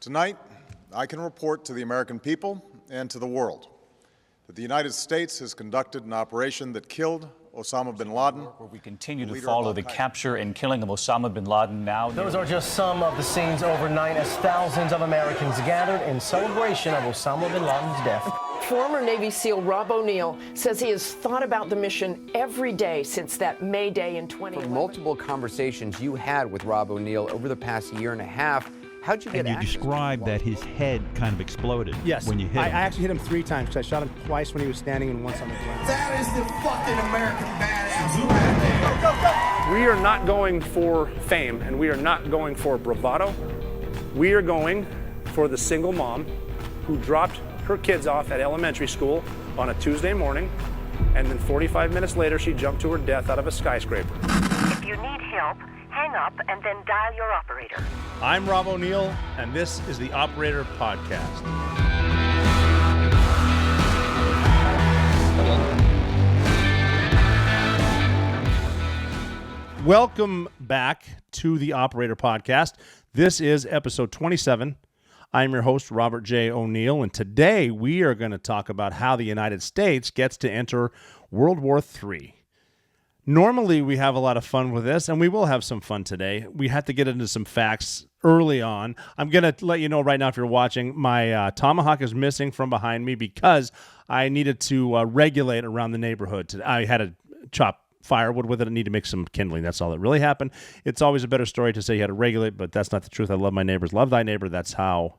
Tonight, I can report to the American people and to the world that the United States has conducted an operation that killed Osama bin Laden. Where we continue to follow the capture and killing of Osama bin Laden now. Those are just some of the scenes overnight as thousands of Americans gathered in celebration of Osama bin Laden's death. Former Navy SEAL Rob O'Neill says he has thought about the mission every day since that May Day in 2011. From multiple conversations you had with Rob O'Neill over the past year and a half, how'd you get access? And you described that his head kind of exploded when you hit him. I actually hit him 3 times because I shot him twice when he was standing and once on the ground. That is the fucking American badass right there. We are not going for fame and we are not going for bravado. We are going for the single mom who dropped her kids off at elementary school on a Tuesday morning, and then 45 minutes later she jumped to her death out of a skyscraper. If you need help, hang up and then dial your operator. I'm Rob O'Neill, and this is the Operator Podcast. Welcome back to the Operator Podcast. This is episode 27. I'm your host, Robert J. O'Neill, and today we are going to talk about how the United States gets to enter World War III. Normally, we have a lot of fun with this, and we will have some fun today. We have to get into some facts early on. I'm going to let you know right now, if you're watching, my tomahawk is missing from behind me because I needed to regulate around the neighborhood. I had to chop firewood with it. I need to make some kindling. That's all that really happened. It's always a better story to say you had to regulate, but that's not the truth. I love my neighbors. Love thy neighbor. That's how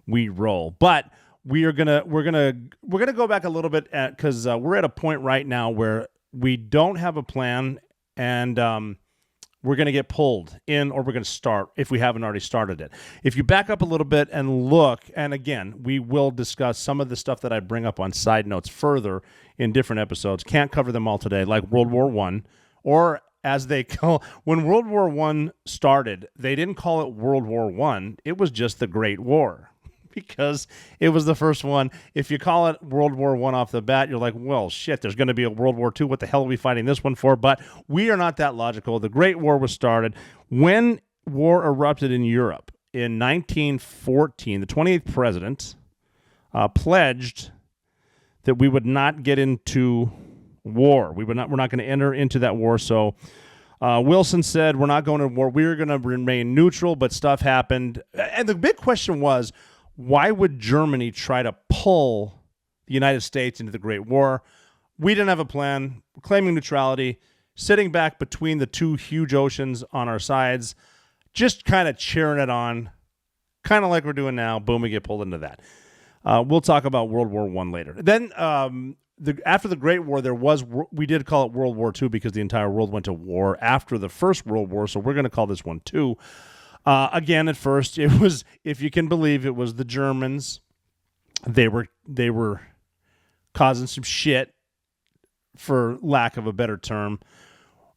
we roll. But we're gonna go back a little bit because we're at a point right now where we don't have a plan, and we're going to get pulled in, or we're going to start if we haven't already started it. If you back up a little bit and look, and again, we will discuss some of the stuff that I bring up on side notes further in different episodes. Can't cover them all today, like World War I, or as they call, when World War I started, they didn't call it World War I. It was just the Great War, because it was the first one. If you call it World War I off the bat, you're like, well, shit, there's going to be a World War II. What the hell are we fighting this one for? But we are not that logical. The Great War was started when war erupted in Europe in 1914. The 28th president pledged that we would not get into war. We're not going to enter into that war. So Wilson said, we're not going to war. We're going to remain neutral, but stuff happened. And the big question was, why would Germany try to pull the United States into the Great War? We didn't have a plan, claiming neutrality, sitting back between the two huge oceans on our sides, just kind of cheering it on, kind of like we're doing now. Boom, we get pulled into that. We'll talk about World War I later. Then after the Great War, we did call it World War II because the entire world went to war after the First World War, so we're going to call this one too. Again, at first, it was, if you can believe, it was the Germans. They were causing some shit, for lack of a better term.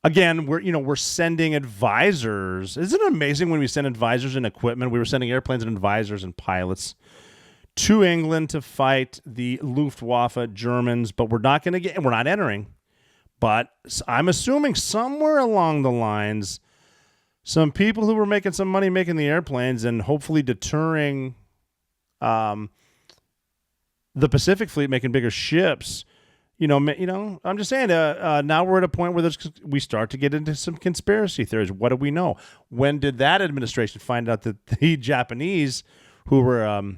Again, we're sending advisors. Isn't it amazing when we send advisors and equipment? We were sending airplanes and advisors and pilots to England to fight the Luftwaffe Germans, but we're not entering. But I'm assuming somewhere along the lines, some people who were making some money making the airplanes and hopefully deterring the Pacific Fleet making bigger ships. I'm just saying. Now we're at a point where we start to get into some conspiracy theories. What do we know? When did that administration find out that the Japanese, who were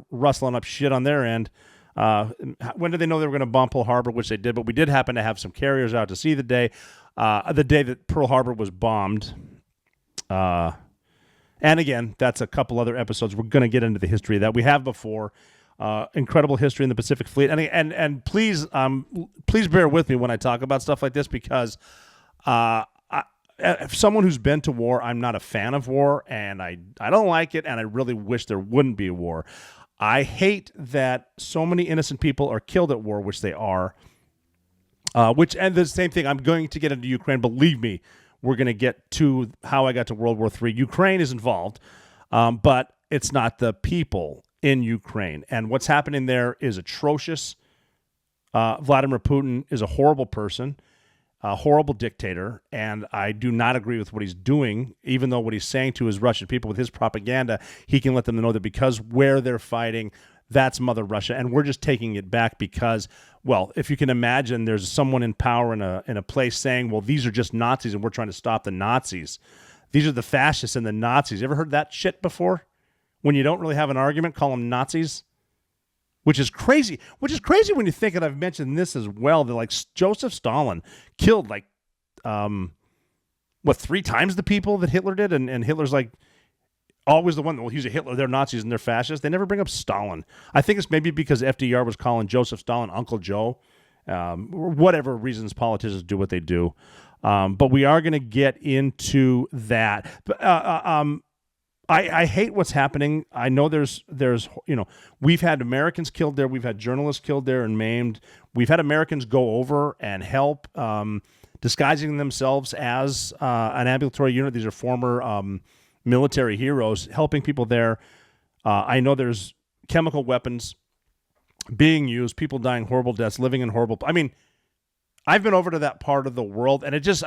rustling up shit on their end, when did they know they were going to bomb Pearl Harbor, which they did? But we did happen to have some carriers out to see the day that Pearl Harbor was bombed. And again, that's a couple other episodes. We're going to get into the history of that. We have before. Incredible history in the Pacific Fleet. And please bear with me when I talk about stuff like this, because if someone who's been to war, I'm not a fan of war, and I don't like it, and I really wish there wouldn't be a war. I hate that so many innocent people are killed at war, which they are. And the same thing, I'm going to get into Ukraine. Believe me, we're going to get to how I got to World War III. Ukraine is involved, but it's not the people in Ukraine. And what's happening there is atrocious. Vladimir Putin is a horrible person. a horrible dictator, and I do not agree with what he's doing, even though what he's saying to his Russian people with his propaganda, he can let them know that because where they're fighting, that's Mother Russia, and we're just taking it back because, well, if you can imagine, there's someone in power in a place saying, well, these are just Nazis, and we're trying to stop the Nazis. These are the fascists and the Nazis. You ever heard that shit before? When you don't really have an argument, call them Nazis? Which is crazy. Which is crazy when you think, and I've mentioned this as well, that like Joseph Stalin killed like, 3 times the people that Hitler did? And Hitler's like, always the one, well, he's a Hitler, they're Nazis and they're fascists. They never bring up Stalin. I think it's maybe because FDR was calling Joseph Stalin Uncle Joe, or whatever reasons politicians do what they do. But we are going to get into that. I hate what's happening. I know there's we've had Americans killed there. We've had journalists killed there and maimed. We've had Americans go over and help, disguising themselves as an ambulatory unit. These are former military heroes helping people there. I know there's chemical weapons being used, people dying horrible deaths, living in horrible... I mean, I've been over to that part of the world, and it just,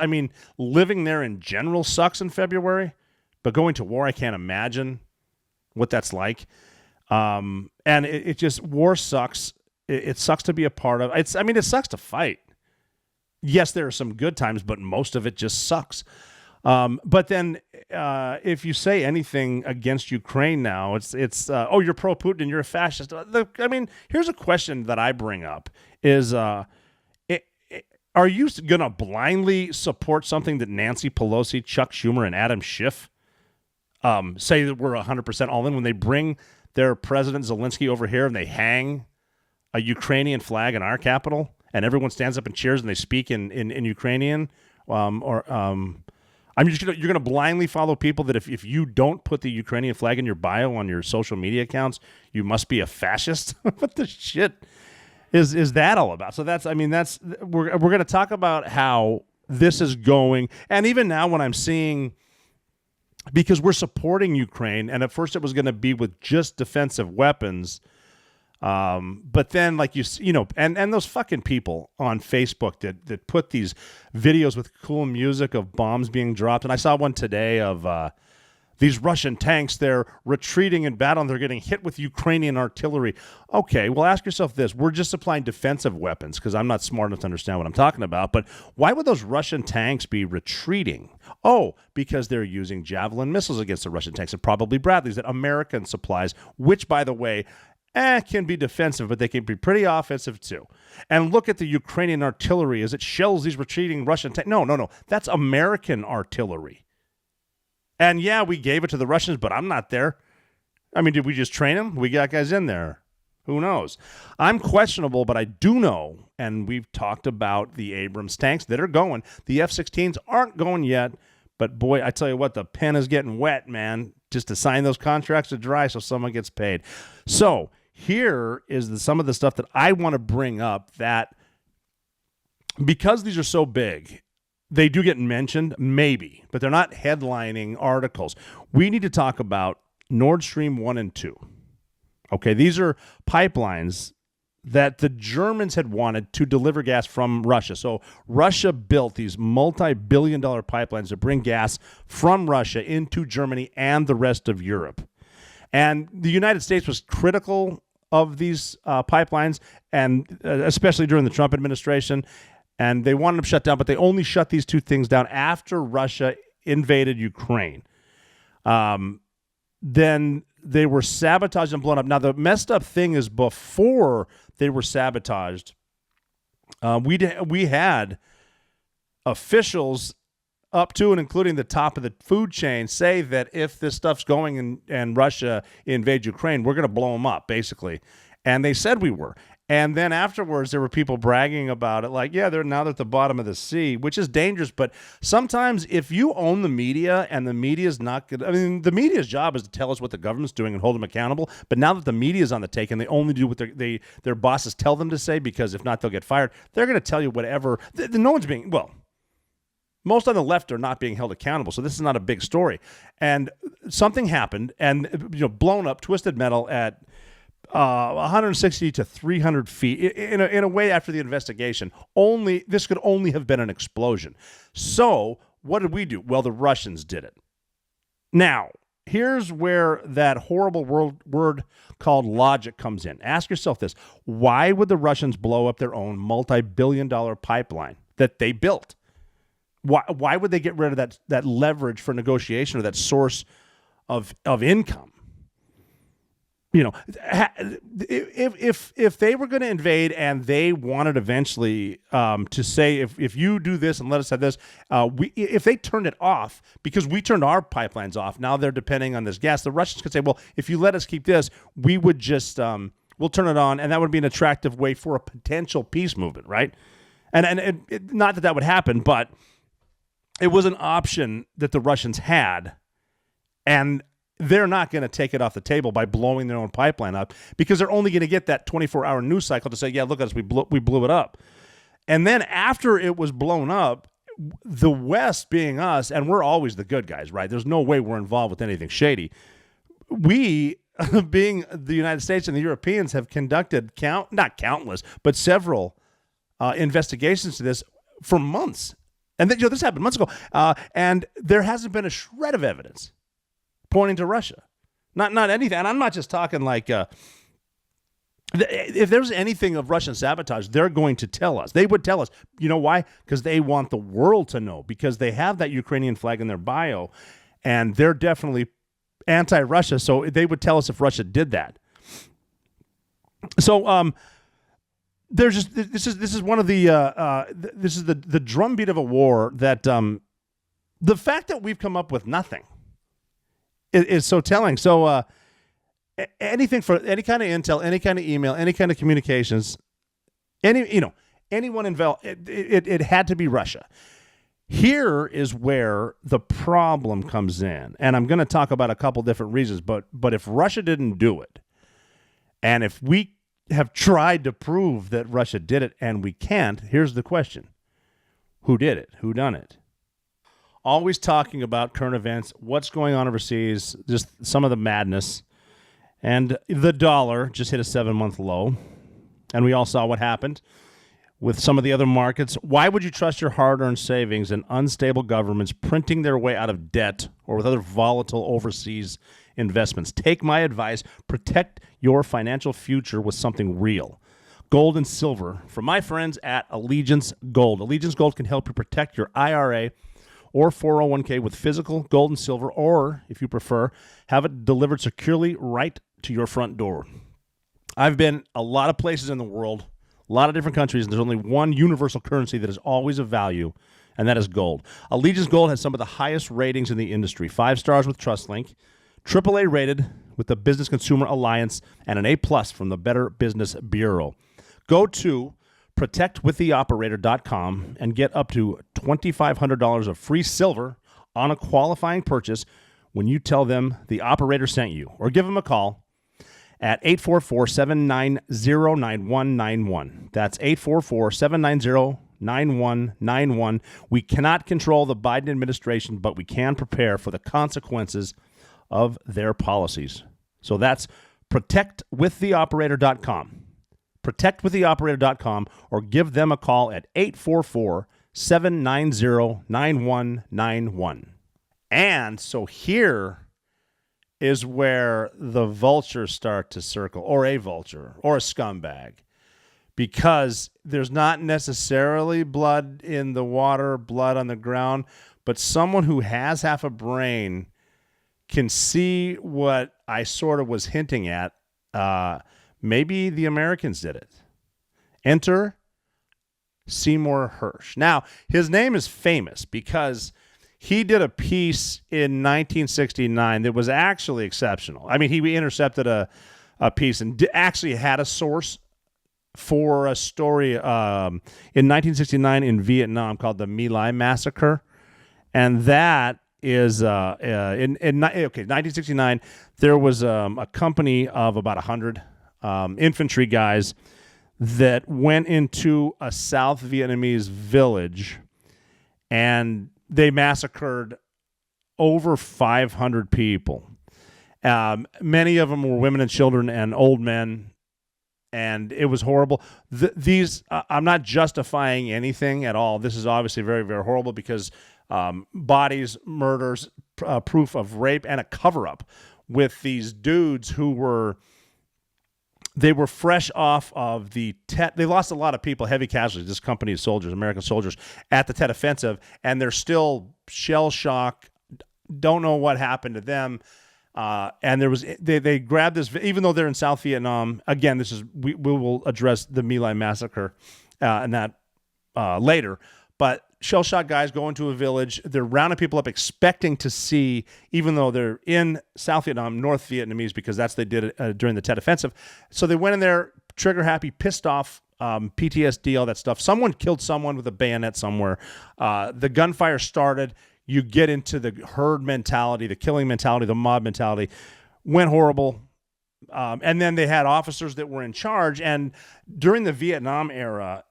living there in general sucks in February, but going to war, I can't imagine what that's like. And it just, war sucks. It sucks to be a part of. It sucks to fight. Yes, there are some good times, but most of it just sucks. But then if you say anything against Ukraine now, it's you're pro-Putin and you're a fascist. Here's a question that I bring up is, are you going to blindly support something that Nancy Pelosi, Chuck Schumer, and Adam Schiff say that we're 100% all in when they bring their President Zelensky over here and they hang a Ukrainian flag in our capital and everyone stands up and cheers and they speak in Ukrainian? You're going to blindly follow people that if you don't put the Ukrainian flag in your bio on your social media accounts, you must be a fascist? What the shit is that all about? So we're going to talk about how this is going. And even now when I'm seeing, because we're supporting Ukraine, and at first it was going to be with just defensive weapons, but then and those fucking people on Facebook that put these videos with cool music of bombs being dropped. And I saw one today of these Russian tanks, they're retreating in battle and they're getting hit with Ukrainian artillery. Okay, well, ask yourself this. We're just supplying defensive weapons because I'm not smart enough to understand what I'm talking about. But why would those Russian tanks be retreating? Oh, because they're using Javelin missiles against the Russian tanks and probably Bradleys that American supplies, which, by the way, can be defensive, but they can be pretty offensive too. And look at the Ukrainian artillery as it shells these retreating Russian tanks. No. That's American artillery. And yeah, we gave it to the Russians, but I'm not there. Did we just train them? We got guys in there. Who knows? I'm questionable, but I do know, and we've talked about the Abrams tanks that are going. The F-16s aren't going yet, but boy, I tell you what, the pen is getting wet, man, just to sign those contracts to dry so someone gets paid. So here is some of the stuff that I want to bring up that, because these are so big, they do get mentioned, maybe, but they're not headlining articles. We need to talk about Nord Stream 1 and 2. Okay, these are pipelines that the Germans had wanted to deliver gas from Russia. So Russia built these multi-billion-dollar pipelines to bring gas from Russia into Germany and the rest of Europe. And the United States was critical of these pipelines, and especially during the Trump administration. And they wanted them shut down, but they only shut these two things down after Russia invaded Ukraine. Then they were sabotaged and blown up. Now, the messed up thing is before they were sabotaged, we had officials up to and including the top of the food chain say that if this stuff's going and Russia invades Ukraine, we're going to blow them up, basically. And they said we were. And then afterwards, there were people bragging about it, like, yeah, they're now at the bottom of the sea, which is dangerous. But sometimes if you own the media and the media is not good, the media's job is to tell us what the government's doing and hold them accountable. But now that the media is on the take and they only do what their bosses tell them to say, because if not, they'll get fired, they're going to tell you whatever. No one's being, most on the left are not being held accountable. So this is not a big story. And something happened and, blown up, twisted metal at 160 to 300 feet in a way after the investigation. This could only have been an explosion. So what did we do? Well, the Russians did it. Now, here's where that horrible word called logic comes in. Ask yourself this. Why would the Russians blow up their own multi-billion-dollar pipeline that they built? Why would they get rid of that leverage for negotiation or that source of income? You know, if they were going to invade and they wanted eventually to say, if you do this and let us have this, if they turned it off because we turned our pipelines off, now they're depending on this gas. The Russians could say, well, if you let us keep this, we would just we'll turn it on, and that would be an attractive way for a potential peace movement, right? And not that would happen, but it was an option that the Russians had, and they're not going to take it off the table by blowing their own pipeline up because they're only going to get that 24-hour news cycle to say, yeah, look at us, we blew it up. And then after it was blown up, the West being us, and we're always the good guys, right? There's no way we're involved with anything shady. We, being the United States and the Europeans, have conducted not countless, but several investigations to this for months. And then, this happened months ago. And there hasn't been a shred of evidence pointing to Russia. Not anything. And I'm not just talking like if there's anything of Russian sabotage, they're going to tell us. They would tell us. You know why? Because they want the world to know, because they have that Ukrainian flag in their bio, and they're definitely anti-Russia, so they would tell us if Russia did that. So there's just this is one of the this is the drumbeat of a war that the fact that we've come up with nothing is so telling. So anything for any kind of intel, any kind of email, any kind of communications, anyone involved, it had to be Russia. Here is where the problem comes in, and I'm going to talk about a couple different reasons. But if Russia didn't do it, and if we have tried to prove that Russia did it and we can't, here's the question: who did it? Who done it? Always talking about current events, what's going on overseas, just some of the madness. And the dollar just hit a 7-month low. And we all saw what happened with some of the other markets. Why would you trust your hard-earned savings in unstable governments printing their way out of debt or with other volatile overseas investments? Take my advice. Protect your financial future with something real. Gold and silver from my friends at Allegiance Gold. Allegiance Gold can help you protect your IRA or 401k with physical gold and silver, or, if you prefer, have it delivered securely right to your front door. I've been a lot of places in the world, a lot of different countries, and there's only one universal currency that is always of value, and that is gold. Allegiance Gold has some of the highest ratings in the industry. 5 stars with TrustLink, AAA rated with the Business Consumer Alliance, and an A+ from the Better Business Bureau. Go to protectwiththeoperator.com and get up to $2,500 of free silver on a qualifying purchase when you tell them the operator sent you, or give them a call at 844-790-9191. That's 844-790-9191. We cannot control the Biden administration, but we can prepare for the consequences of their policies. So that's protectwiththeoperator.com. protectwiththeoperator.com, or give them a call at 844-790-9191. And so here is where the vultures start to circle, or a vulture, or a scumbag, because there's not necessarily blood in the water, blood on the ground, but someone who has half a brain can see what I sort of was hinting at. Maybe the Americans did it. Enter Seymour Hersh. Now, his name is famous because he did a piece in 1969 that was actually exceptional. I mean, he intercepted a piece and actually had a source for a story in 1969 in Vietnam called the My Lai Massacre. And that is in 1969, there was a company of about 100 infantry guys that went into a South Vietnamese village, and they massacred over 500 people. Many of them were women and children and old men, and it was horrible. I'm not justifying anything at all. This is obviously very, very horrible because bodies, murders, proof of rape, and a cover-up with these dudes who were fresh off of the Tet. They lost a lot of people, heavy casualties, this company of soldiers, American soldiers, at the Tet Offensive, and they're still shell-shocked, don't know what happened to them. And they grabbed this, even though they're in South Vietnam. Again, we will address the My Lai massacre and that later. But shell-shocked guys go into a village. They're rounding people up, expecting to see, even though they're in South Vietnam, North Vietnamese, because that's they did it during the Tet Offensive. So they went in there, trigger-happy, pissed off, PTSD, all that stuff. Someone killed someone with a bayonet somewhere. The gunfire started. You get into the herd mentality, the killing mentality, the mob mentality. Went horrible. And then they had officers that were in charge. And during the Vietnam era,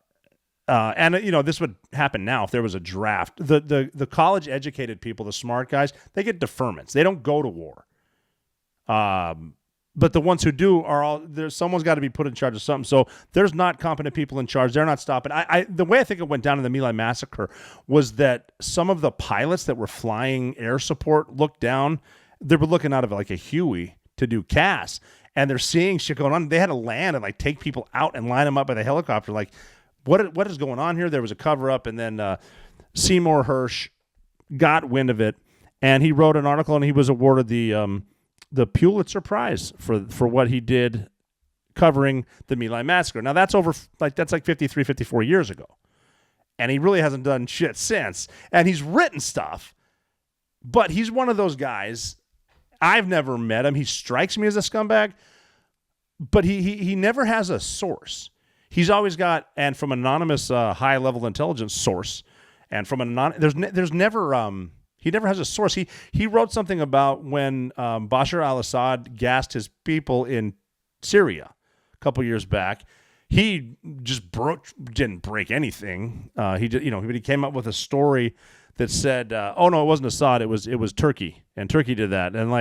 and this would happen now if there was a draft. The college-educated people, the smart guys, they get deferments. They don't go to war. But the ones who do someone's got to be put in charge of something. So there's not competent people in charge. They're not stopping. The way I think it went down in the My Lai massacre was that some of the pilots that were flying air support looked down. They were looking out of like a Huey to do CAS, and they're seeing shit going on. They had to land and like take people out and line them up with a helicopter. Like, what is going on here? There was a cover up, and then Seymour Hersh got wind of it, and he wrote an article, and he was awarded the Pulitzer Prize for what he did covering the My Lai massacre. Now that's like 53, 54 years ago. And he really hasn't done shit since. And he's written stuff, but he's one of those guys. I've never met him. He strikes me as a scumbag, but he never has a source. He's always got, and from anonymous high-level intelligence source, and from there's never he never has a source. He wrote something about when Bashar al-Assad gassed his people in Syria a couple years back. He just didn't break anything. He came up with a story that said, "Oh no, it wasn't Assad. It was Turkey, and Turkey did that." And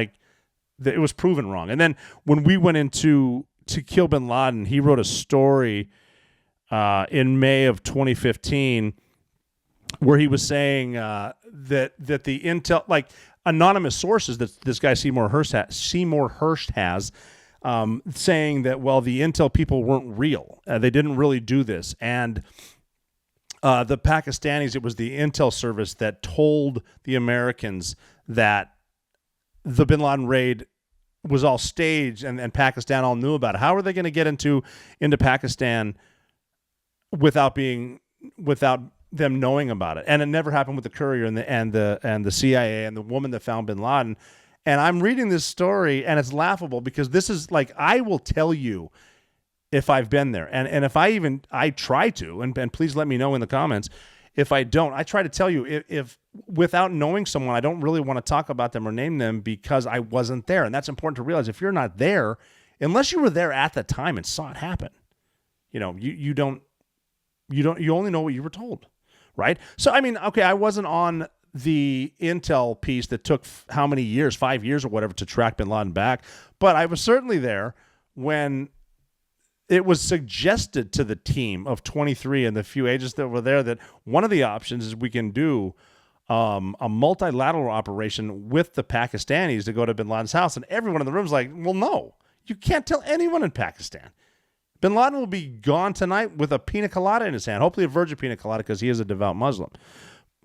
it was proven wrong. And then when we went to kill Bin Laden, he wrote a story in May of 2015. Where he was saying that the intel, like anonymous sources that this guy Seymour Hersh has, saying that, well, the intel people weren't real. They didn't really do this. And the Pakistanis, it was the intel service that told the Americans that the Bin Laden raid was all staged and Pakistan all knew about it. How are they going to get into Pakistan without them knowing about it? And it never happened with the Courier and the CIA and the woman that found Bin Laden. And I'm reading this story, and it's laughable because this is like, I will tell you if I've been there, and if I try to, and please let me know in the comments if I don't. I try to tell you if without knowing someone, I don't really want to talk about them or name them because I wasn't there, and that's important to realize. If you're not there, unless you were there at the time and saw it happen, you only know what you were told. Right? So, I mean, okay, I wasn't on the intel piece that took how many years, 5 years or whatever, to track Bin Laden back, but I was certainly there when it was suggested to the team of 23 and the few agents that were there that one of the options is we can do a multilateral operation with the Pakistanis to go to Bin Laden's house. And everyone in the room is like, well, no, you can't tell anyone in Pakistan. Bin Laden will be gone tonight with a pina colada in his hand, hopefully a virgin pina colada because he is a devout Muslim.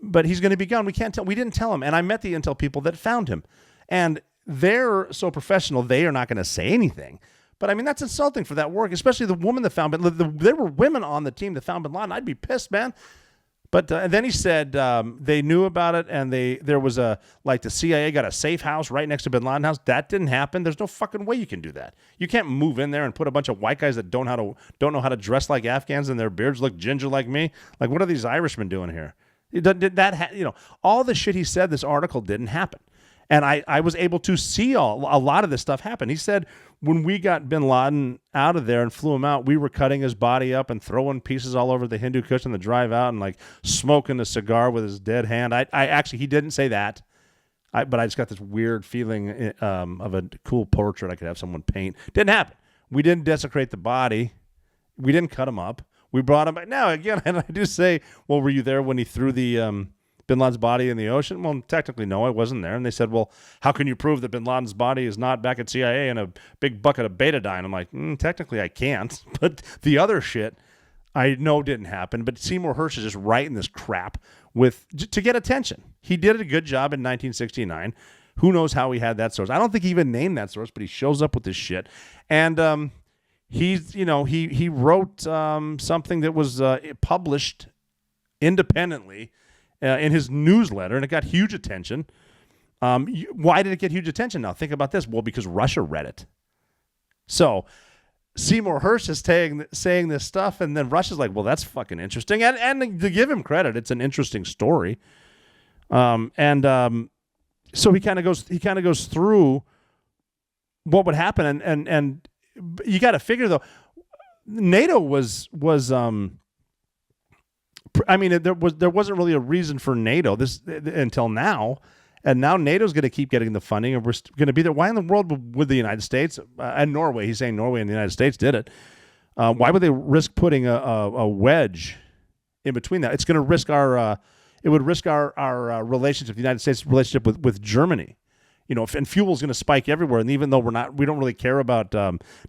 But he's going to be gone. We can't tell. We didn't tell him. And I met the intel people that found him. And they're so professional, they are not going to say anything. But, I mean, that's insulting for that work, especially the woman that found Bin Laden. There were women on the team that found Bin Laden. I'd be pissed, man. But then he said they knew about it, and there was the CIA got a safe house right next to Bin Laden's house. That didn't happen. There's no fucking way you can do that. You can't move in there and put a bunch of white guys that don't know how to dress like Afghans and their beards look ginger like me. Like, what are these Irishmen doing here? All the shit he said, this article didn't happen. And I was able to see a lot of this stuff happen. He said when we got Bin Laden out of there and flew him out, we were cutting his body up and throwing pieces all over the Hindu Kush on the drive out and like smoking a cigar with his dead hand. He didn't say that. But I just got this weird feeling of a cool portrait I could have someone paint. Didn't happen. We didn't desecrate the body. We didn't cut him up. We brought him back. Now, again, and I do say, well, were you there when he threw the bin Laden's body in the ocean? Well, technically, no, I wasn't there. And they said, well, how can you prove that bin Laden's body is not back at CIA in a big bucket of betadine? I'm like, technically, I can't. But the other shit, I know didn't happen. But Seymour Hersh is just writing this crap to get attention. He did a good job in 1969. Who knows how he had that source? I don't think he even named that source, but he shows up with this shit. And he wrote something that was published independently in his newsletter, and it got huge attention. Why did it get huge attention? Now, think about this. Well, because Russia read it. So Seymour Hersh is saying this stuff, and then Russia's like, well, that's fucking interesting. And to give him credit, it's an interesting story. So he kind of goes through what would happen, and you got to figure though, NATO was I mean, there wasn't really a reason for NATO until now, and now NATO's going to keep getting the funding, and we're going to be there. Why in the world would the United States and Norway? He's saying Norway and the United States did it. Why would they risk putting a wedge in between that? It's going to risk our relationship, the United States relationship with Germany. And fuel is going to spike everywhere. And even though we don't really care about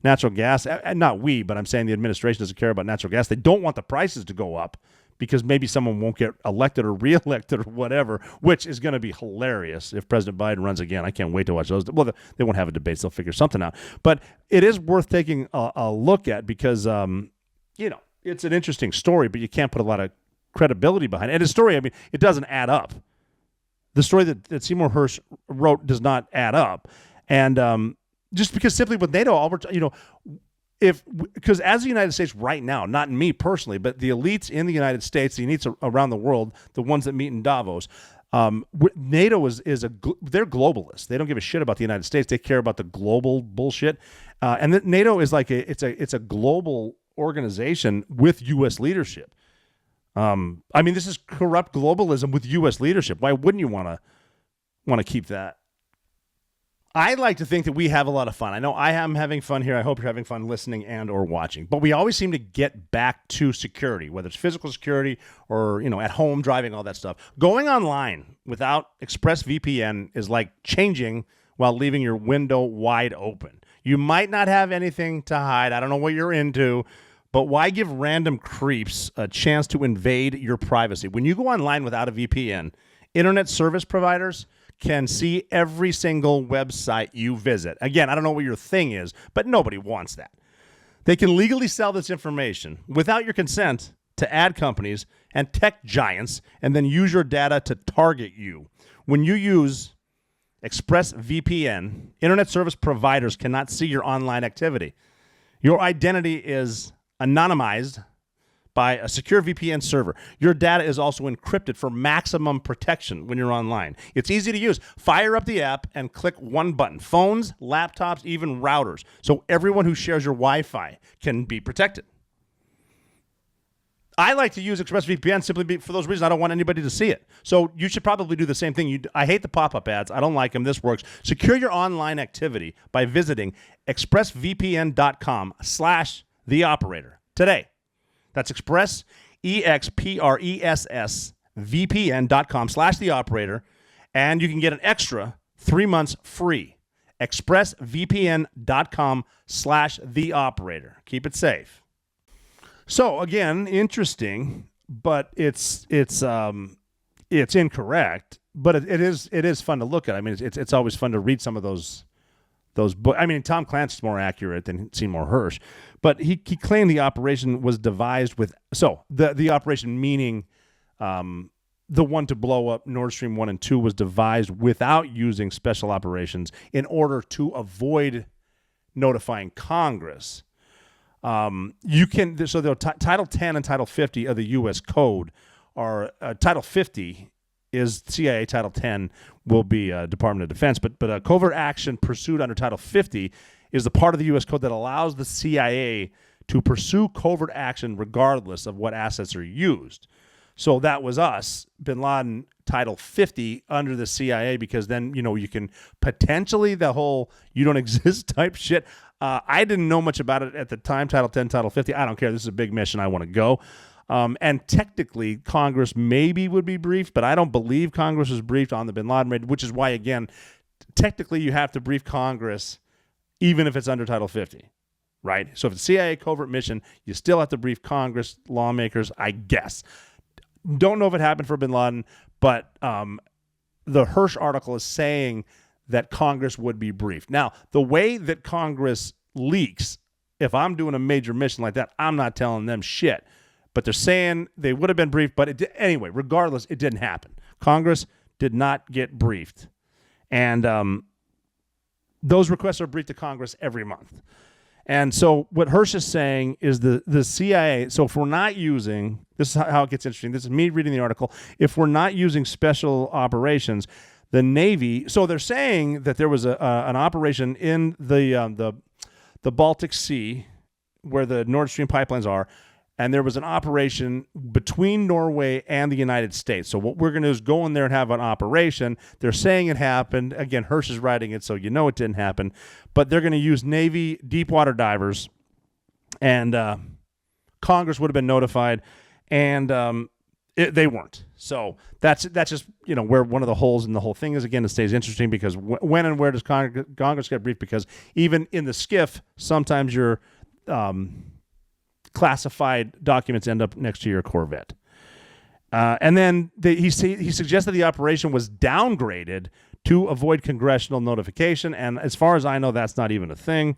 natural gas, and not we, but I'm saying the administration doesn't care about natural gas. They don't want the prices to go up because maybe someone won't get elected or reelected or whatever, which is going to be hilarious if President Biden runs again. I can't wait to watch those. Well, they won't have a debate. So they'll figure something out. But it is worth taking a look at because, it's an interesting story, but you can't put a lot of credibility behind it. And his story, I mean, it doesn't add up. The story that Seymour Hersh wrote does not add up. And just because simply with NATO, because as the United States right now, not me personally, but the elites in the United States, the elites around the world, the ones that meet in Davos, NATO they're globalists. They don't give a shit about the United States. They care about the global bullshit. And NATO is like it's a global organization with U.S. leadership. This is corrupt globalism with U.S. leadership. Why wouldn't you want to keep that? I like to think that we have a lot of fun. I know I am having fun here. I hope you're having fun listening and or watching. But we always seem to get back to security, whether it's physical security or, at home driving, all that stuff. Going online without ExpressVPN is like changing while leaving your window wide open. You might not have anything to hide. I don't know what you're into. But why give random creeps a chance to invade your privacy? When you go online without a VPN, internet service providers can see every single website you visit. Again, I don't know what your thing is, but nobody wants that. They can legally sell this information without your consent to ad companies and tech giants and then use your data to target you. When you use ExpressVPN, internet service providers cannot see your online activity. Your identity is anonymized by a secure VPN server. Your data is also encrypted for maximum protection when you're online. It's easy to use. Fire up the app and click one button. Phones, laptops, even routers. So everyone who shares your Wi-Fi can be protected. I like to use ExpressVPN simply for those reasons. I don't want anybody to see it. So you should probably do the same thing. I hate the pop-up ads. I don't like them. This works. Secure your online activity by visiting expressvpn.com/theoperator today. That's ExpressVPN.com/theoperator, and you can get an extra 3 months free. ExpressVPN.com/theoperator. Keep it safe. So again, interesting, but it's incorrect. But it is fun to look at. I mean, it's always fun to read some of those books. I mean, Tom Clancy's more accurate than Seymour Hersh, but he claimed the operation was devised with the operation meaning the one to blow up Nord Stream 1 and 2 was devised without using special operations in order to avoid notifying Congress. Title 10 and Title 50 of the U.S. Code are Title 50 is CIA, Title 10 will be Department of Defense, but a covert action pursued under Title 50 is the part of the U.S. Code that allows the CIA to pursue covert action regardless of what assets are used. So that was us. Bin Laden Title 50 under the CIA, because then, you can potentially the whole you don't exist type shit. I didn't know much about it at the time, Title 10, Title 50. I don't care. This is a big mission. I want to go. And technically, Congress maybe would be briefed, but I don't believe Congress was briefed on the bin Laden raid, which is why, again, technically you have to brief Congress even if it's under Title 50, right? So if it's a CIA covert mission, you still have to brief Congress, lawmakers, I guess. Don't know if it happened for bin Laden, but the Hirsch article is saying that Congress would be briefed. Now, the way that Congress leaks, if I'm doing a major mission like that, I'm not telling them shit. But they're saying they would have been briefed. But anyway, regardless, it didn't happen. Congress did not get briefed. And those requests are briefed to Congress every month. And so what Hirsch is saying is the CIA, so if we're not using, this is how it gets interesting. This is me reading the article. If we're not using special operations, the Navy, so they're saying that there was an operation in the Baltic Sea where the Nord Stream pipelines are, and there was an operation between Norway and the United States. So what we're going to do is go in there and have an operation. They're saying it happened. Again, Hirsch is writing it, so it didn't happen. But they're going to use Navy deep water divers, and Congress would have been notified, and they weren't. So that's just where one of the holes in the whole thing is. Again, it stays interesting because when and where does Congress get briefed? Because even in the skiff, sometimes your classified documents end up next to your Corvette. And then he suggested the operation was downgraded to avoid congressional notification. And as far as I know, that's not even a thing.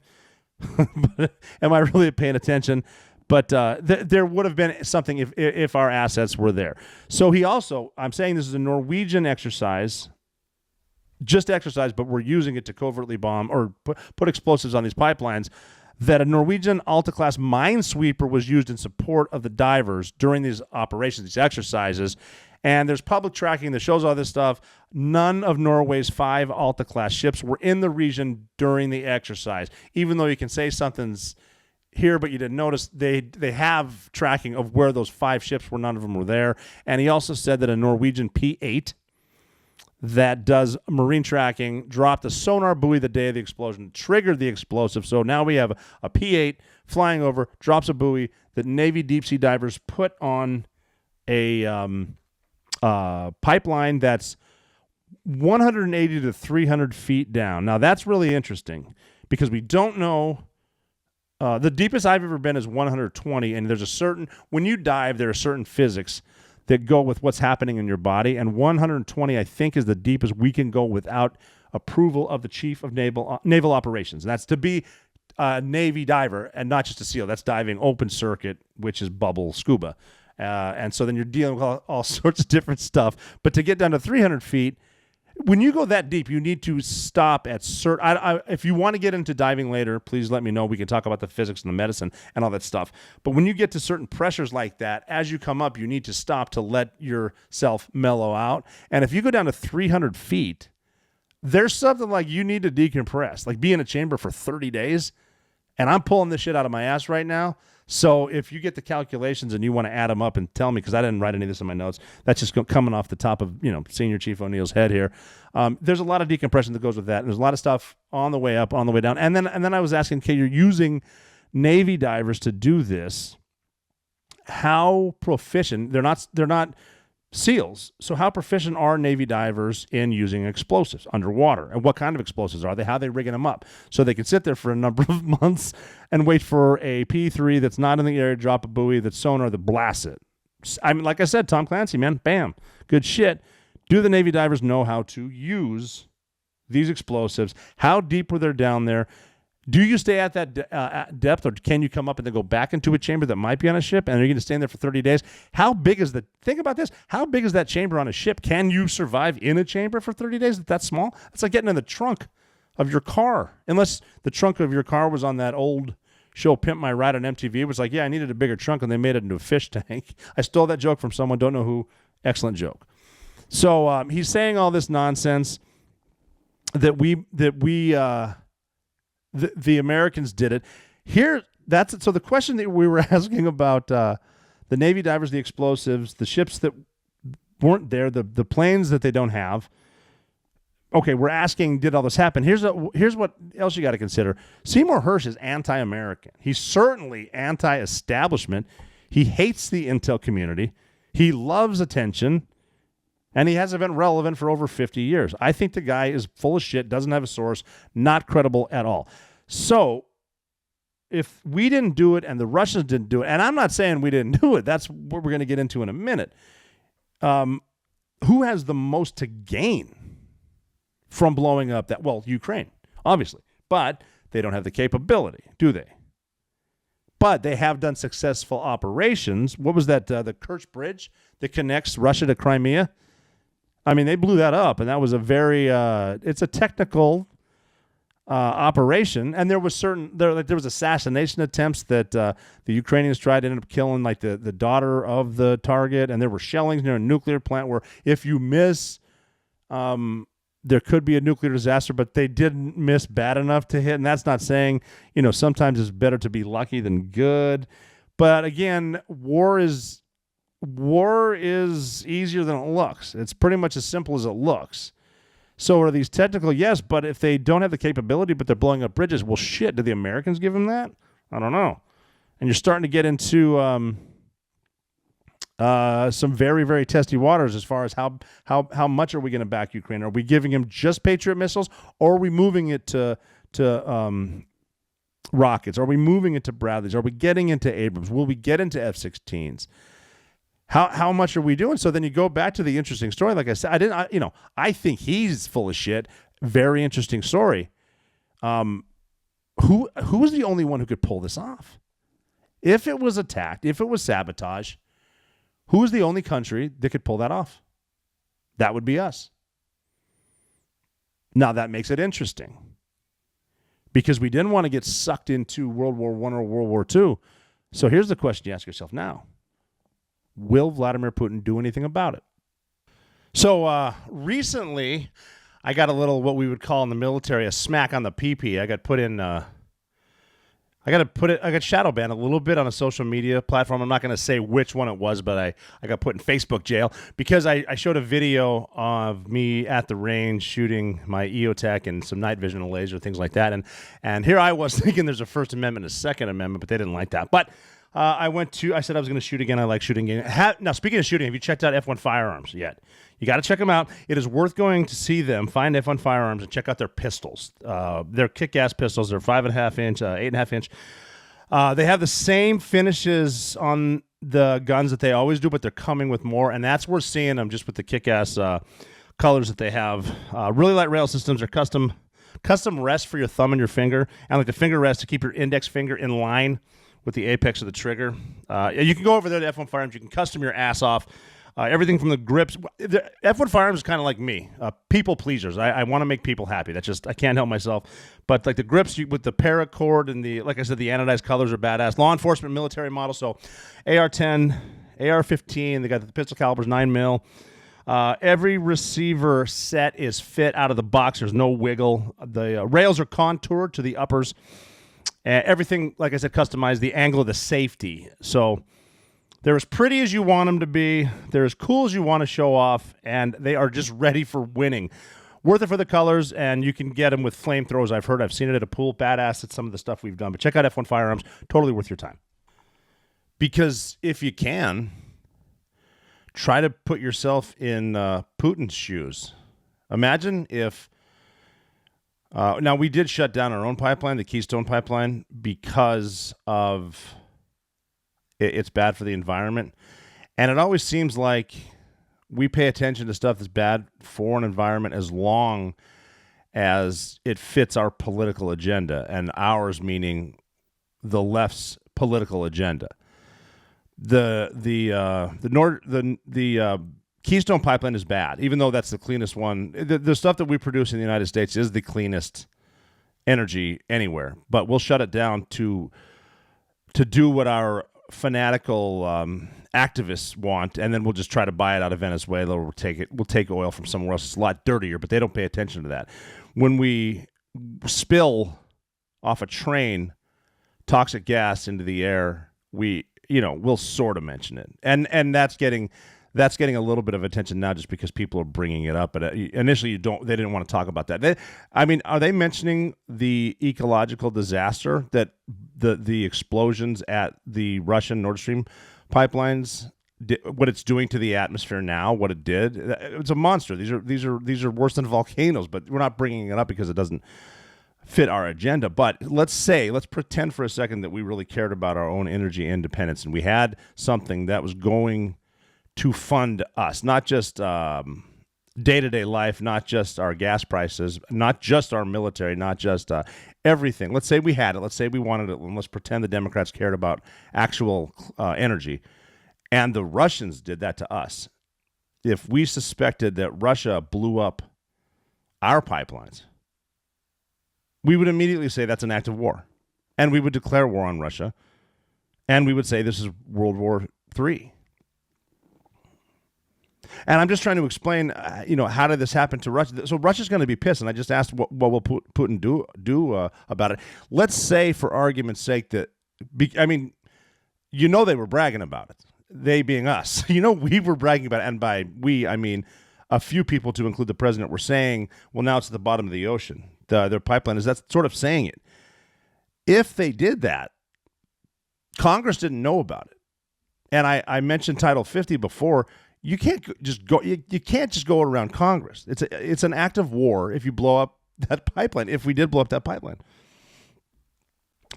But am I really paying attention? But there would have been something if our assets were there. So he also, I'm saying this is a Norwegian exercise, just exercise, but we're using it to covertly bomb or put explosives on these pipelines, that a Norwegian Alta-class minesweeper was used in support of the divers during these operations, these exercises. And there's public tracking that shows all this stuff. None of Norway's 5 Alta-class ships were in the region during the exercise. Even though you can say something's here, but you didn't notice, they have tracking of where those 5 ships were. None of them were there. And he also said that a Norwegian P-8 that does marine tracking dropped a sonar buoy the day of the explosion, triggered the explosive. So now we have a P-8 flying over, drops a buoy that Navy deep sea divers put on a pipeline that's 180 to 300 feet down. Now that's really interesting because we don't know. The deepest I've ever been is 120, and when you dive, there are certain physics that go with what's happening in your body, and 120, I think, is the deepest we can go without approval of the Chief of Naval Operations. And that's to be a Navy diver and not just a SEAL. That's diving open circuit, which is bubble scuba. And so then you're dealing with all sorts of different stuff. But to get down to 300 feet, when you go that deep, you need to stop at certain. If you want to get into diving later, please let me know. We can talk about the physics and the medicine and all that stuff. But when you get to certain pressures like that, as you come up, you need to stop to let yourself mellow out. And if you go down to 300 feet, there's something like you need to decompress, like be in a chamber for 30 days. And I'm pulling this shit out of my ass right now. So if you get the calculations and you want to add them up and tell me, because I didn't write any of this in my notes, that's just coming off the top of Senior Chief O'Neill's head here. There's a lot of decompression that goes with that. And there's a lot of stuff on the way up, on the way down. And then I was asking, okay, you're using Navy divers to do this. How proficient? They're not SEALs. So how proficient are Navy divers in using explosives underwater? And what kind of explosives are they? How are they rigging them up? So they can sit there for a number of months and wait for a P-3 that's not in the area, drop a buoy, that's sonar, that blasts it. I mean, like I said, Tom Clancy, man, bam, good shit. Do the Navy divers know how to use these explosives? How deep were they down there? Do you stay at that depth, or can you come up and then go back into a chamber that might be on a ship, and are you going to stay in there for 30 days? How big is think about this, how big is that chamber on a ship? Can you survive in a chamber for 30 days that's small? It's like getting in the trunk of your car, unless the trunk of your car was on that old show Pimp My Ride on MTV. It was like, yeah, I needed a bigger trunk, and they made it into a fish tank. I stole that joke from someone, don't know who. Excellent joke. So he's saying all this nonsense that the Americans did it. That's it. So the question that we were asking about the Navy divers, the explosives, the ships that weren't there. The planes that they don't have. Okay, we're asking, did all this happen? Here's what else you got to consider. Seymour Hersh is anti-American. He's certainly anti-establishment. He hates the intel community. He loves attention, and he hasn't been relevant for over 50 years. I think the guy is full of shit, doesn't have a source, not credible at all. So if we didn't do it and the Russians didn't do it, and I'm not saying we didn't do it, that's what we're going to get into in a minute. Who has the most to gain from blowing up that? Well, Ukraine, obviously. But they don't have the capability, do they? But they have done successful operations. What was that, the Kerch Bridge that connects Russia to Crimea? I mean, they blew that up, and that was a very, it's a technical operation. And there was there was assassination attempts that the Ukrainians tried to end up killing, like the daughter of the target, and there were shellings near a nuclear plant where if you miss, there could be a nuclear disaster, but they didn't miss bad enough to hit. And that's not saying, sometimes it's better to be lucky than good. But again, war is easier than it looks. It's pretty much as simple as it looks. So are these technical? Yes, but if they don't have the capability, but they're blowing up bridges, well, shit, did the Americans give them that? I don't know. And you're starting to get into some very, very testy waters as far as how much are we going to back Ukraine? Are we giving him just Patriot missiles, or are we moving it to rockets? Are we moving it to Bradleys? Are we getting into Abrams? Will we get into F-16s? How much are we doing? So then you go back to the interesting story. Like I said, I think he's full of shit. Very interesting story. Who was the only one who could pull this off? If it was attacked, if it was sabotage, who is the only country that could pull that off? That would be us. Now that makes it interesting because we didn't want to get sucked into World War I or World War II. So here's the question you ask yourself now. Will Vladimir Putin do anything about it? So recently, I got a little what we would call in the military a smack on the pee-pee. I got put in. I got shadow banned a little bit on a social media platform. I'm not going to say which one it was, but I got put in Facebook jail because I showed a video of me at the range shooting my EOTech and some night vision and laser, things like that. And here I was thinking there's a First Amendment and a Second Amendment, but they didn't like that. But I said I was going to shoot again. I like shooting again. Now, speaking of shooting, have you checked out F1 Firearms yet? You got to check them out. It is worth going to see them. Find F1 Firearms and check out their pistols. They're kick-ass pistols. They're 5.5 inch, 8.5 inch. They have the same finishes on the guns that they always do, but they're coming with more, and that's worth seeing them just with the kick-ass colors that they have. Really light rail systems are custom rest for your thumb and your finger, and like the finger rest to keep your index finger in line with the apex of the trigger. You can go over there to F1 Firearms. You can custom your ass off. Everything from the grips. The F1 Firearms is kind of like me, people pleasers. I want to make people happy. That's just, I can't help myself. But like the grips with the paracord and like I said, the anodized colors are badass. Law enforcement military model. So AR-10, AR-15. They got the pistol calibers 9mm. Every receiver set is fit out of the box. There's no wiggle. The rails are contoured to the uppers. Everything, like I said, customized. The angle of the safety. So they're as pretty as you want them to be. They're as cool as you want to show off, and they are just ready for winning. Worth it for the colors, and you can get them with flamethrowers. I've seen it at a pool. Badass at some of the stuff we've done. But check out F1 Firearms. Totally worth your time. Because if you can, try to put yourself in Putin's shoes. Imagine if... now, we did shut down our own pipeline, the Keystone Pipeline, because of... it's bad for the environment. And it always seems like we pay attention to stuff that's bad for an environment as long as it fits our political agenda, and ours meaning the left's political agenda. The Keystone Pipeline is bad, even though that's the cleanest one. The stuff that we produce in the United States is the cleanest energy anywhere, but we'll shut it down to do what our fanatical activists want, and then we'll just try to buy it out of Venezuela, or we'll take oil from somewhere else. It's a lot dirtier, but they don't pay attention to that. When we spill off a train toxic gas into the air, we'll sort of mention it, and that's getting That's getting a little bit of attention now just because people are bringing it up. But initially, they didn't want to talk about that. Are they mentioning the ecological disaster that the explosions at the Russian Nord Stream pipelines, what it's doing to the atmosphere now, what it did? It's a monster. These are worse than volcanoes, but we're not bringing it up because it doesn't fit our agenda. But let's pretend for a second that we really cared about our own energy independence and we had something that was going to fund us, not just day-to-day life, not just our gas prices, not just our military, not just everything. Let's say we had it. Let's say we wanted it. And let's pretend the Democrats cared about actual energy. And the Russians did that to us. If we suspected that Russia blew up our pipelines, we would immediately say that's an act of war. And we would declare war on Russia. And we would say this is World War III. And I'm just trying to explain, how did this happen to Russia? So Russia's going to be pissed. And I just asked, what will Putin do about it? Let's say, for argument's sake, that, they were bragging about it. They being us. We were bragging about it. And by we, I mean a few people, to include the president, were saying, well, now it's at the bottom of the ocean. Their pipeline is, that's sort of saying it. If they did that, Congress didn't know about it. And I mentioned Title 50 before. You can't just go. You can't just go around Congress. It's an act of war if you blow up that pipeline. If we did blow up that pipeline,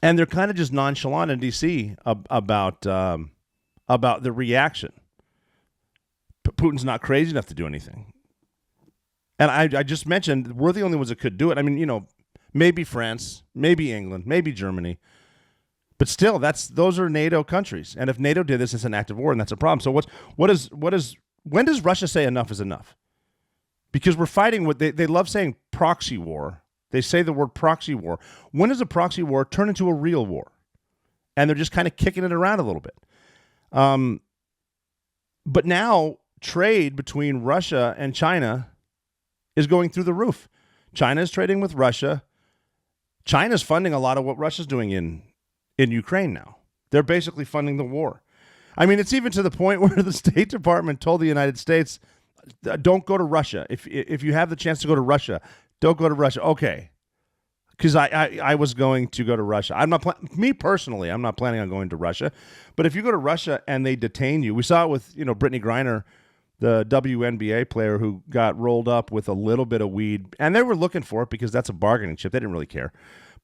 and they're kind of just nonchalant in D.C. about the reaction. Putin's not crazy enough to do anything, and I just mentioned we're the only ones that could do it. I mean, maybe France, maybe England, maybe Germany. But still, those are NATO countries, and if NATO did this, it's an act of war, and that's a problem. So when does Russia say enough is enough? Because we're fighting what they love saying proxy war. They say the word proxy war. When does a proxy war turn into a real war? And they're just kind of kicking it around a little bit. But now trade between Russia and China is going through the roof. China is trading with Russia. China's funding a lot of what Russia's doing in Ukraine now. They're basically funding the war. I mean, it's even to the point where the State Department told the United States, don't go to Russia. If you have the chance to go to Russia, don't go to Russia. Okay. Because I was going to go to Russia. Me personally, I'm not planning on going to Russia. But if you go to Russia and they detain you, we saw it with, Brittany Griner, the WNBA player who got rolled up with a little bit of weed. And they were looking for it because that's a bargaining chip. They didn't really care.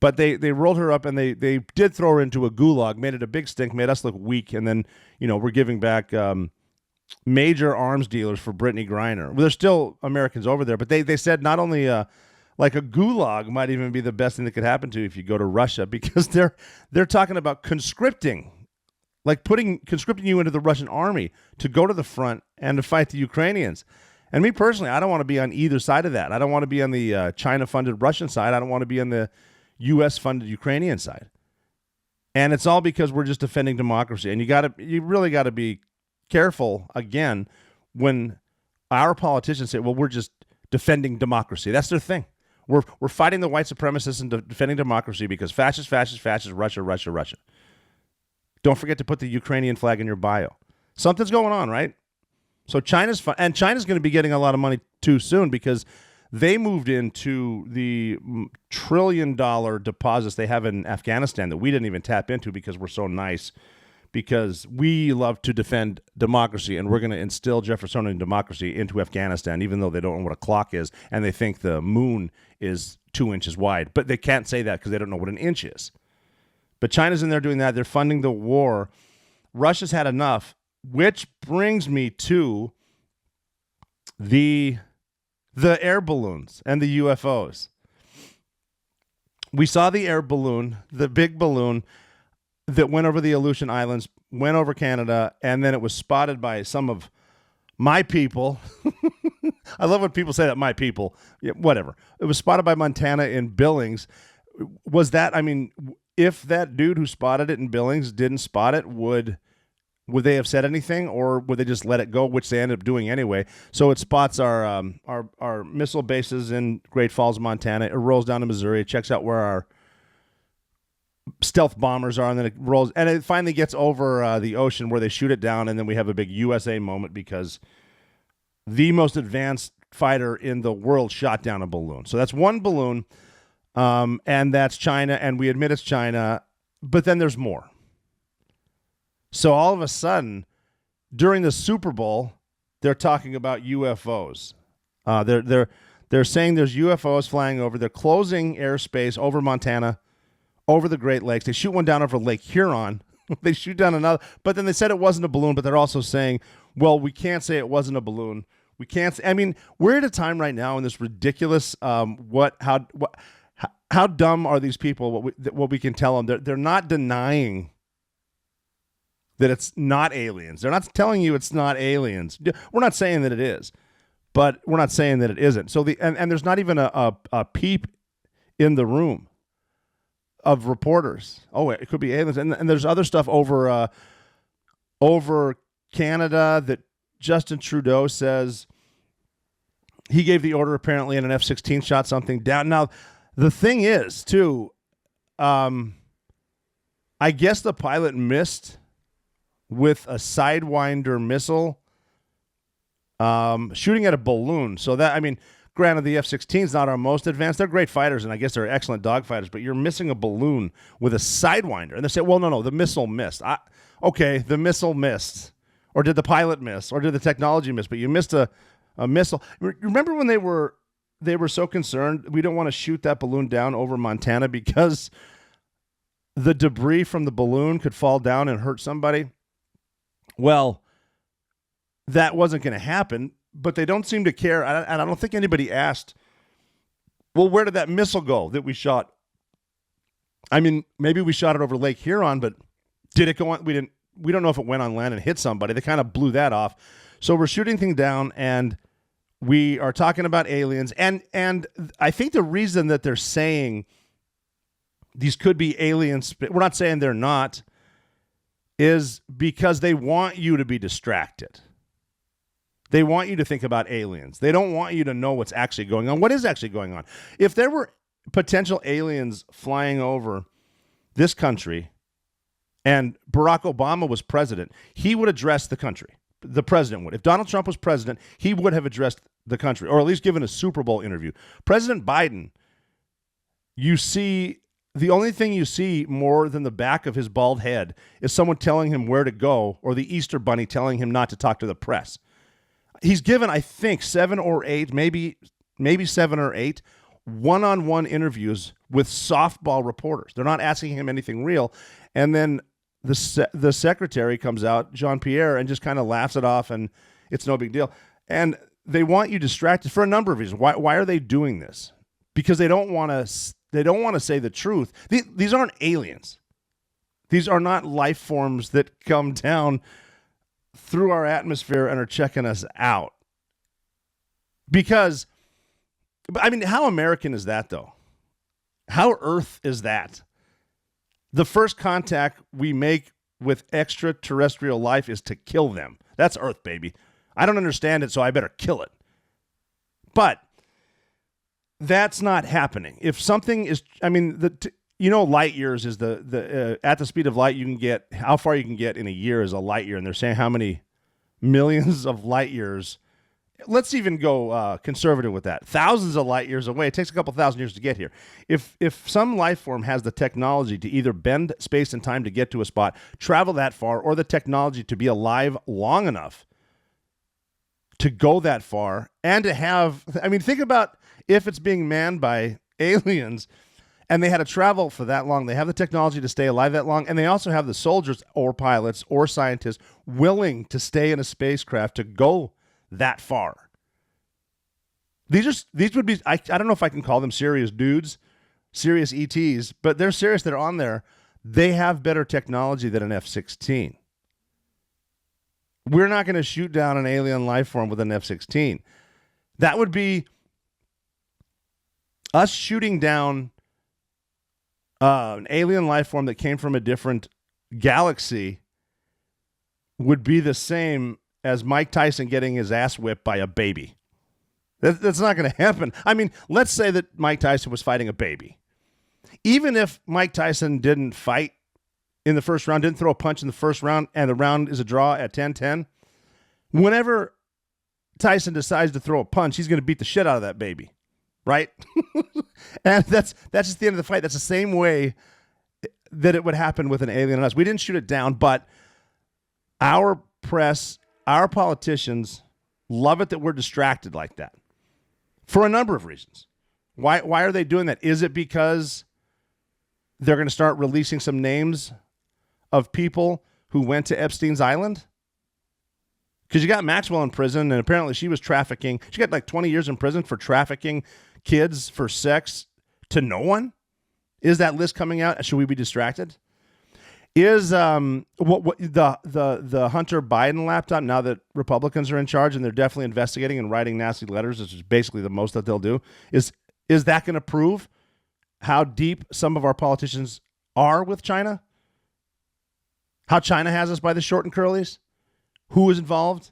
But they rolled her up and they did throw her into a gulag, made it a big stink, made us look weak. And then, we're giving back major arms dealers for Brittany Griner. Well, there's still Americans over there, but they said not only like a gulag might even be the best thing that could happen to you if you go to Russia, because they're talking about conscripting, like conscripting you into the Russian army to go to the front and to fight the Ukrainians. And me personally, I don't want to be on either side of that. I don't want to be on the China-funded Russian side. I don't want to be on the U.S.-funded Ukrainian side. And it's all because we're just defending democracy. And you really got to be careful, again, when our politicians say, well, we're just defending democracy. That's their thing. We're fighting the white supremacists and defending democracy because fascist, Russia. Don't forget to put the Ukrainian flag in your bio. Something's going on, right? So China's going to be getting a lot of money too soon because they moved into the $1 trillion deposits they have in Afghanistan that we didn't even tap into because we're so nice, because we love to defend democracy, and we're going to instill Jeffersonian democracy into Afghanistan, even though they don't know what a clock is, and they think the moon is 2 inches wide. But they can't say that because they don't know what an inch is. But China's in there doing that. They're funding the war. Russia's had enough, which brings me to the air balloons and the UFOs. We saw the air balloon, the big balloon that went over the Aleutian Islands, went over Canada, and then it was spotted by some of my people. I love when people say that, my people. Yeah, whatever. It was spotted by Montana in Billings. Was that, if that dude who spotted it in Billings didn't spot it, would they have said anything, or would they just let it go, which they ended up doing anyway? So it spots our missile bases in Great Falls, Montana. It rolls down to Missouri. It checks out where our stealth bombers are, and then it rolls, and it finally gets over the ocean where they shoot it down, and then we have a big USA moment because the most advanced fighter in the world shot down a balloon. So that's one balloon, and that's China, and we admit it's China, but then there's more. So all of a sudden, during the Super Bowl, they're talking about UFOs. They're saying there's UFOs flying over. They're closing airspace over Montana, over the Great Lakes. They shoot one down over Lake Huron. They shoot down another. But then they said it wasn't a balloon, but they're also saying, well, we can't say it wasn't a balloon. We can't say, I mean, we're at a time right now in this ridiculous, how dumb are these people, what we can tell them. They're not denying that it's not aliens. They're not telling you it's not aliens. We're not saying that it is, but we're not saying that it isn't. So and there's not even a peep in the room of reporters. Oh, it could be aliens. And there's other stuff over Canada that Justin Trudeau says he gave the order apparently in an F-16 shot something down. Now, the thing is, too, I guess the pilot missed with a Sidewinder missile shooting at a balloon. So that, I mean, granted, the F-16 is not our most advanced. They're great fighters, and I guess they're excellent dogfighters, but you're missing a balloon with a Sidewinder. And they say, well, no, the missile missed. Okay, the missile missed. Or did the pilot miss? Or did the technology miss? But you missed a missile. Remember when they were so concerned, we don't want to shoot that balloon down over Montana because the debris from the balloon could fall down and hurt somebody? Well, that wasn't going to happen, but they don't seem to care. And I don't think anybody asked, well, where did that missile go that we shot? I mean, maybe we shot it over Lake Huron, but did it go on? We don't know if it went on land and hit somebody. They kind of blew that off. So we're shooting things down, and we are talking about aliens. And I think the reason that they're saying these could be aliens, we're not saying they're not, is because they want you to be distracted. They want you to think about aliens. They don't want you to know what's actually going on. What is actually going on? If there were potential aliens flying over this country and Barack Obama was president, he would address the country. The president would. If Donald Trump was president, he would have addressed the country, or at least given a Super Bowl interview. President Biden, the only thing you see more than the back of his bald head is someone telling him where to go, or the Easter Bunny telling him not to talk to the press. He's given, I think, 7 or 8, maybe 7 or 8 one-on-one interviews with softball reporters. They're not asking him anything real. And then the secretary comes out, Jean-Pierre, and just kind of laughs it off, and it's no big deal. And they want you distracted for a number of reasons. Why are they doing this? Because they don't want to say the truth. These aren't aliens. These are not life forms that come down through our atmosphere and are checking us out. Because, I mean, how American is that, though? How Earth is that? The first contact we make with extraterrestrial life is to kill them. That's Earth, baby. I don't understand it, so I better kill it. But that's not happening. If something is, I mean, light years is the at the speed of light you can get, how far you can get in a year is a light year, and they're saying how many millions of light years. Let's even go conservative with that. Thousands of light years away. It takes a couple thousand years to get here. If some life form has the technology to either bend space and time to get to a spot, travel that far, or the technology to be alive long enough to go that far, and to have, I mean, think about if it's being manned by aliens and they had to travel for that long, they have the technology to stay alive that long, and they also have the soldiers or pilots or scientists willing to stay in a spacecraft to go that far. These would be, I don't know if I can call them serious dudes, serious ETs, but they're serious. They're on there. They have better technology than an F-16. We're not going to shoot down an alien life form with an F-16. That would be us shooting down an alien life form that came from a different galaxy would be the same as Mike Tyson getting his ass whipped by a baby. That's not going to happen. I mean, let's say that Mike Tyson was fighting a baby. Even if Mike Tyson didn't fight in the first round, didn't throw a punch in the first round, and the round is a draw at 10-10, whenever Tyson decides to throw a punch, he's going to beat the shit out of that baby, right? And that's just the end of the fight. That's the same way that it would happen with an alien on us. We didn't shoot it down, but our press, our politicians love it that we're distracted like that for a number of reasons. Why are they doing that? Is it because they're going to start releasing some names of people who went to Epstein's Island? Because you got Maxwell in prison, and apparently she was trafficking. She got like 20 years in prison for trafficking kids for sex to no one. Is that list coming out? Should we be distracted? Is the Hunter Biden laptop, now that Republicans are in charge and they're definitely investigating and writing nasty letters, which is basically the most that they'll do, is that going to prove how deep some of our politicians are with China? How China has us by the short and curlies? Who is involved?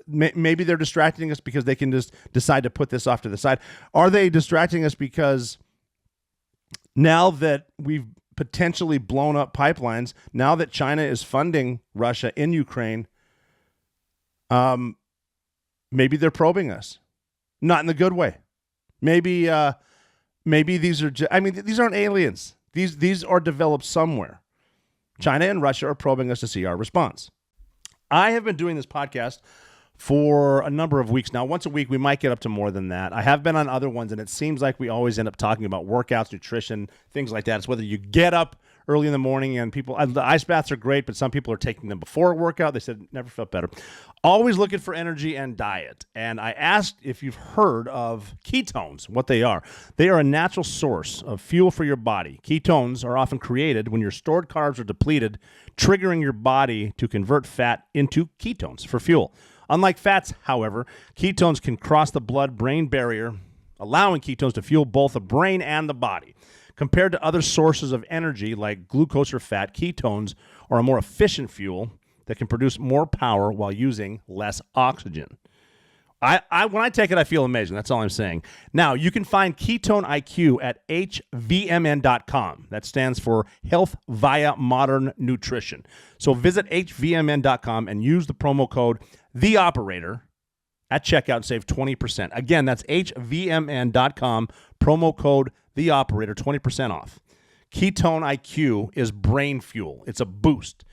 Maybe they're distracting us because they can just decide to put this off to the side. Are they distracting us because now that we've potentially blown up pipelines, now that China is funding Russia in Ukraine, maybe they're probing us, not in the good way. Maybe these are. These aren't aliens. These are developed somewhere. China and Russia are probing us to see our response. I have been doing this podcast for a number of weeks now. Once a week, we might get up to more than that. I have been on other ones, and it seems like we always end up talking about workouts, nutrition, things like that. It's whether you get up early in the morning, and the ice baths are great, but some people are taking them before a workout. They said it never felt better. Always looking for energy and diet. And I asked if you've heard of ketones, what they are. They are a natural source of fuel for your body. Ketones are often created when your stored carbs are depleted, triggering your body to convert fat into ketones for fuel. Unlike fats, however, ketones can cross the blood-brain barrier, allowing ketones to fuel both the brain and the body. Compared to other sources of energy like glucose or fat, ketones are a more efficient fuel that can produce more power while using less oxygen. When I take it, I feel amazing. That's all I'm saying. Now, you can find Ketone IQ at hvmn.com. That stands for Health Via Modern Nutrition. So visit hvmn.com and use the promo code THEOPERATOR at checkout and save 20%. Again, that's hvmn.com, promo code THEOPERATOR, 20% off. Ketone IQ is brain fuel. It's a boost.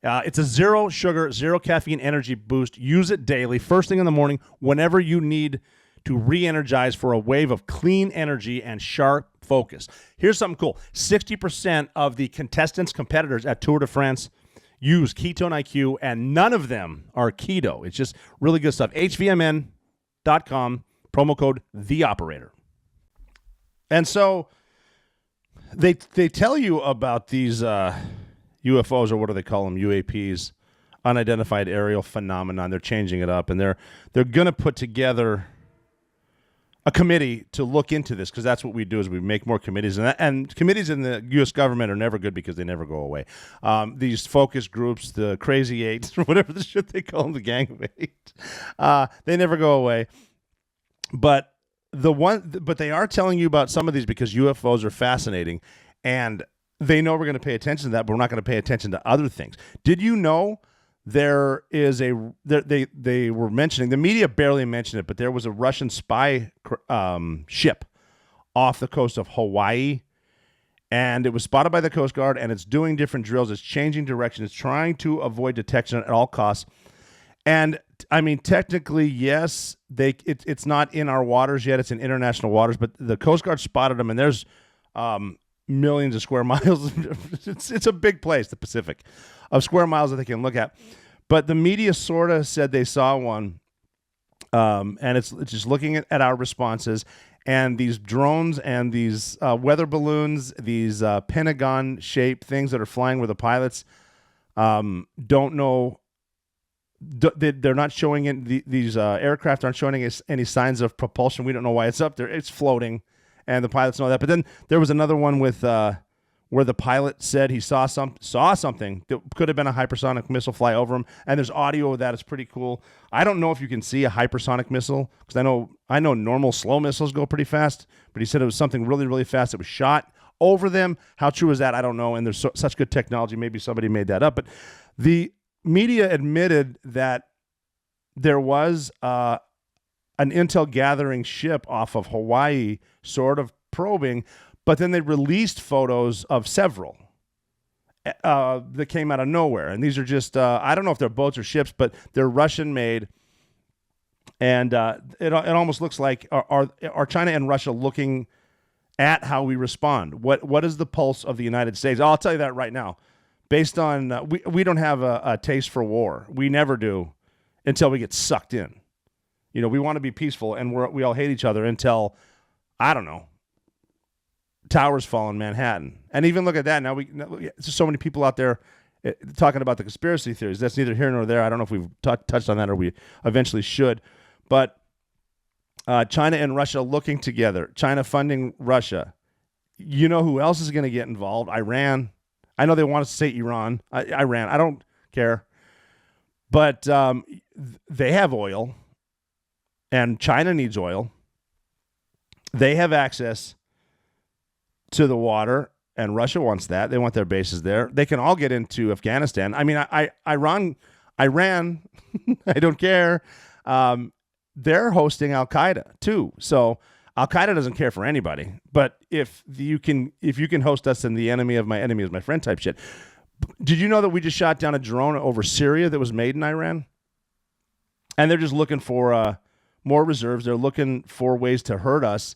It's a zero sugar, zero caffeine energy boost. Use it daily, first thing in the morning, whenever you need to re-energize for a wave of clean energy and sharp focus. Here's something cool. 60% of the competitors at Tour de France use Ketone IQ, and none of them are keto. It's just really good stuff. hvmn.com, promo code THEOPERATOR. And so they tell you about these UFOs, or what do they call them? UAPs, unidentified aerial phenomenon. They're changing it up, and they're going to put together a committee to look into this, because that's what we do, is we make more committees. And committees in the U.S. government are never good because they never go away. These focus groups, the Crazy Eight, or whatever the shit they call them, the Gang of Eight, they never go away. But they are telling you about some of these because UFOs are fascinating, and they know we're going to pay attention to that, but we're not going to pay attention to other things. Did you know there is they were mentioning, the media barely mentioned it, but there was a Russian spy ship off the coast of Hawaii, and it was spotted by the Coast Guard, and it's doing different drills. It's changing direction. It's trying to avoid detection at all costs. And I mean, technically, yes, it's not in our waters yet. It's in international waters, but the Coast Guard spotted them, and there's millions of square miles. It's a big place, the Pacific, of square miles that they can look at. But the media sort of said they saw one, and it's just looking at our responses, and these drones and these weather balloons, these Pentagon-shaped things that are flying where the pilots don't know. They're not showing it. These aircraft aren't showing us any signs of propulsion. We don't know why it's up there. It's floating, and the pilots know that. But then there was another one with where the pilot said he saw something that could have been a hypersonic missile fly over him, and there's audio of that. It's pretty cool. I don't know if you can see a hypersonic missile, because I know normal slow missiles go pretty fast, but he said it was something really, really fast that was shot over them. How true is that? I don't know. And there's such good technology. Maybe somebody made that up. But the media admitted that there was an intel gathering ship off of Hawaii sort of probing, but then they released photos of several that came out of nowhere. And these are just, I don't know if they're boats or ships, but they're Russian-made. And it almost looks like, are China and Russia looking at how we respond? What is the pulse of the United States? I'll tell you that right now. Based on, we don't have a taste for war. We never do until we get sucked in. You know, we want to be peaceful, and we all hate each other until, I don't know, towers fall in Manhattan. And even look at that. Now, there's so many people out there talking about the conspiracy theories. That's neither here nor there. I don't know if we've touched on that or we eventually should. But China and Russia looking together, China funding Russia. You know who else is going to get involved? Iran. I know they want us to say Iran. Iran. I don't care. But they have oil, and China needs oil. They have access to the water, and Russia wants that. They want their bases there. They can all get into Afghanistan. I mean, Iran, I don't care. They're hosting Al-Qaeda too. So Al-Qaeda doesn't care for anybody. But if you can host us, then the enemy of my enemy is my friend type shit. Did you know that we just shot down a drone over Syria that was made in Iran? And they're just looking for more reserves. They're looking for ways to hurt us.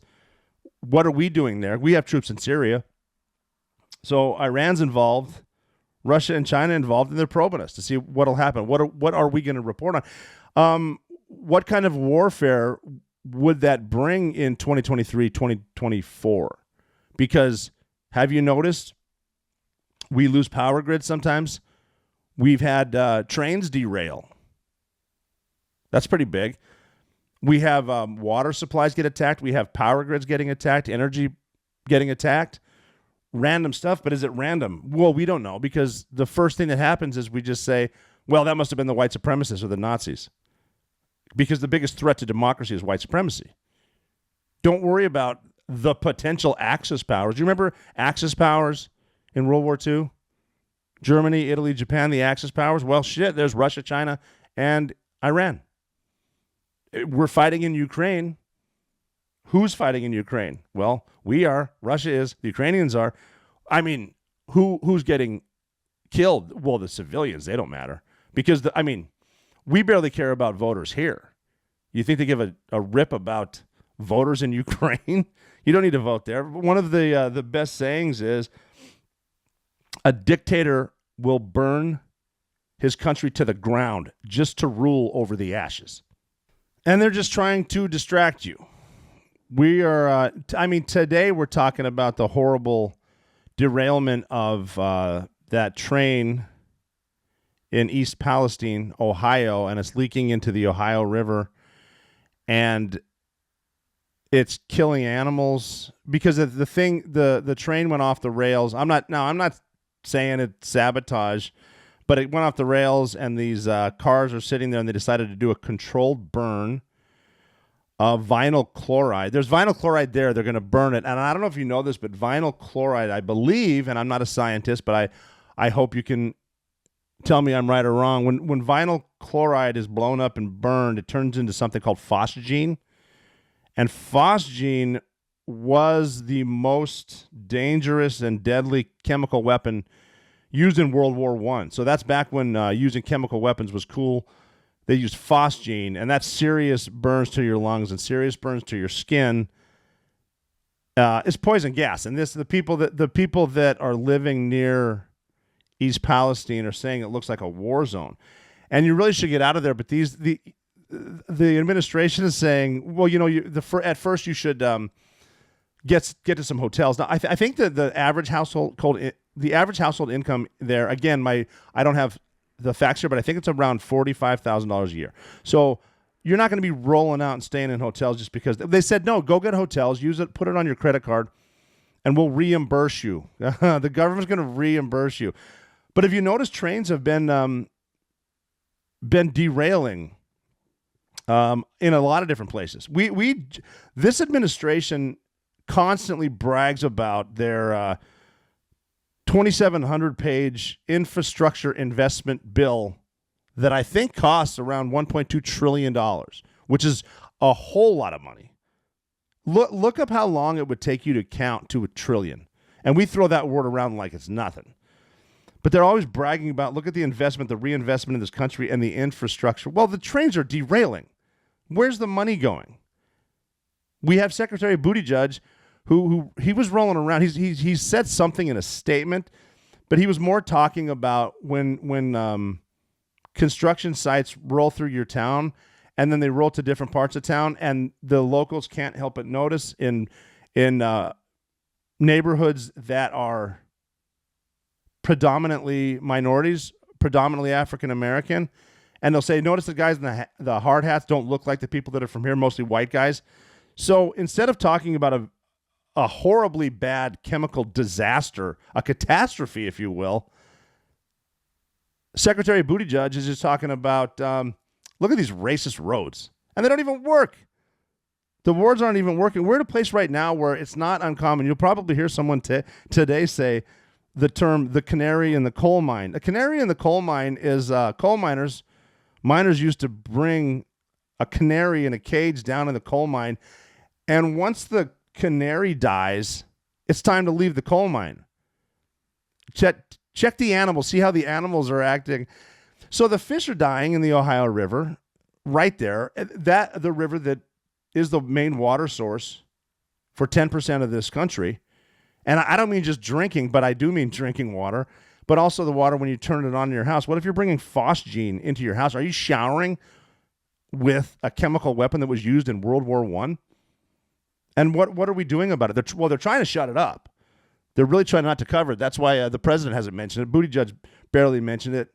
What are we doing there? We have troops in Syria. So Iran's involved, Russia and China involved, and they're probing us to see what will happen. What are we going to report on? What kind of warfare would that bring in 2023, 2024? Because have you noticed we lose power grids sometimes? We've had trains derail. That's pretty big. We have water supplies get attacked. We have power grids getting attacked, energy getting attacked. Random stuff, but is it random? Well, we don't know, because the first thing that happens is we just say, well, that must have been the white supremacists or the Nazis. Because the biggest threat to democracy is white supremacy. Don't worry about the potential Axis powers. Do you remember Axis powers in World War II? Germany, Italy, Japan, the Axis powers? Well, shit, there's Russia, China, and Iran. We're fighting in Ukraine. Who's fighting in Ukraine? Well, we are. Russia is. The Ukrainians are. I mean, who's getting killed? Well, the civilians, they don't matter. Because, we barely care about voters here. You think they give a rip about voters in Ukraine? You don't need to vote there. One of the best sayings is, a dictator will burn his country to the ground just to rule over the ashes. And they're just trying to distract you. We are, today we're talking about the horrible derailment of that train in East Palestine, Ohio, and it's leaking into the Ohio River, and it's killing animals because of the train went off the rails. I'm not saying it's sabotage, but it went off the rails, and these cars are sitting there, and they decided to do a controlled burn of vinyl chloride. There's vinyl chloride there. They're going to burn it, and I don't know if you know this, but vinyl chloride, I believe, and I'm not a scientist, but I hope you can tell me I'm right or wrong. When vinyl chloride is blown up and burned, it turns into something called phosgene. And phosgene was the most dangerous and deadly chemical weapon used in World War I. So that's back when using chemical weapons was cool. They used phosgene, and that's serious burns to your lungs and serious burns to your skin. It's poison gas. And the people that are living near East Palestine are saying it looks like a war zone, and you really should get out of there. But the administration is saying, well, at first you should get to some hotels. Now, I think that the average household income there, again, I don't have the facts here, but I think it's around $45,000 a year. So you're not going to be rolling out and staying in hotels just because they said no. Go get hotels, use it, put it on your credit card, and we'll reimburse you. The government's going to reimburse you. But if you notice, trains have been derailing in a lot of different places. This administration constantly brags about their 2,700-page infrastructure investment bill that I think costs around $1.2 trillion, which is a whole lot of money. Look up how long it would take you to count to $1 trillion. And we throw that word around like it's nothing. But they're always bragging about, look at the investment, the reinvestment in this country and the infrastructure. Well, the trains are derailing. Where's the money going? We have Secretary Buttigieg, who he was rolling around. He said something in a statement, but he was more talking about when construction sites roll through your town and then they roll to different parts of town, and the locals can't help but notice in neighborhoods that are predominantly minorities, predominantly African American, and they'll say, notice the guys in the hard hats don't look like the people that are from here, mostly white guys. So instead of talking about a horribly bad chemical disaster, a catastrophe, if you will, Secretary Buttigieg is just talking about, look at these racist roads. And they don't even work. The roads aren't even working. We're at a place right now where it's not uncommon. You'll probably hear someone today say the term the canary in the coal mine. The canary in the coal mine is coal miners. Miners used to bring a canary in a cage down in the coal mine. And once the canary dies, it's time to leave the coal mine. Check the animals, see how the animals are acting. So the fish are dying in the Ohio River, right there. The river that is the main water source for 10% of this country. And I don't mean just drinking, but I do mean drinking water, but also the water when you turn it on in your house. What if you're bringing phosgene into your house? Are you showering with a chemical weapon that was used in World War I? And what are we doing about it? They're trying to shut it up. They're really trying not to cover it. That's why the president hasn't mentioned it. Buttigieg barely mentioned it.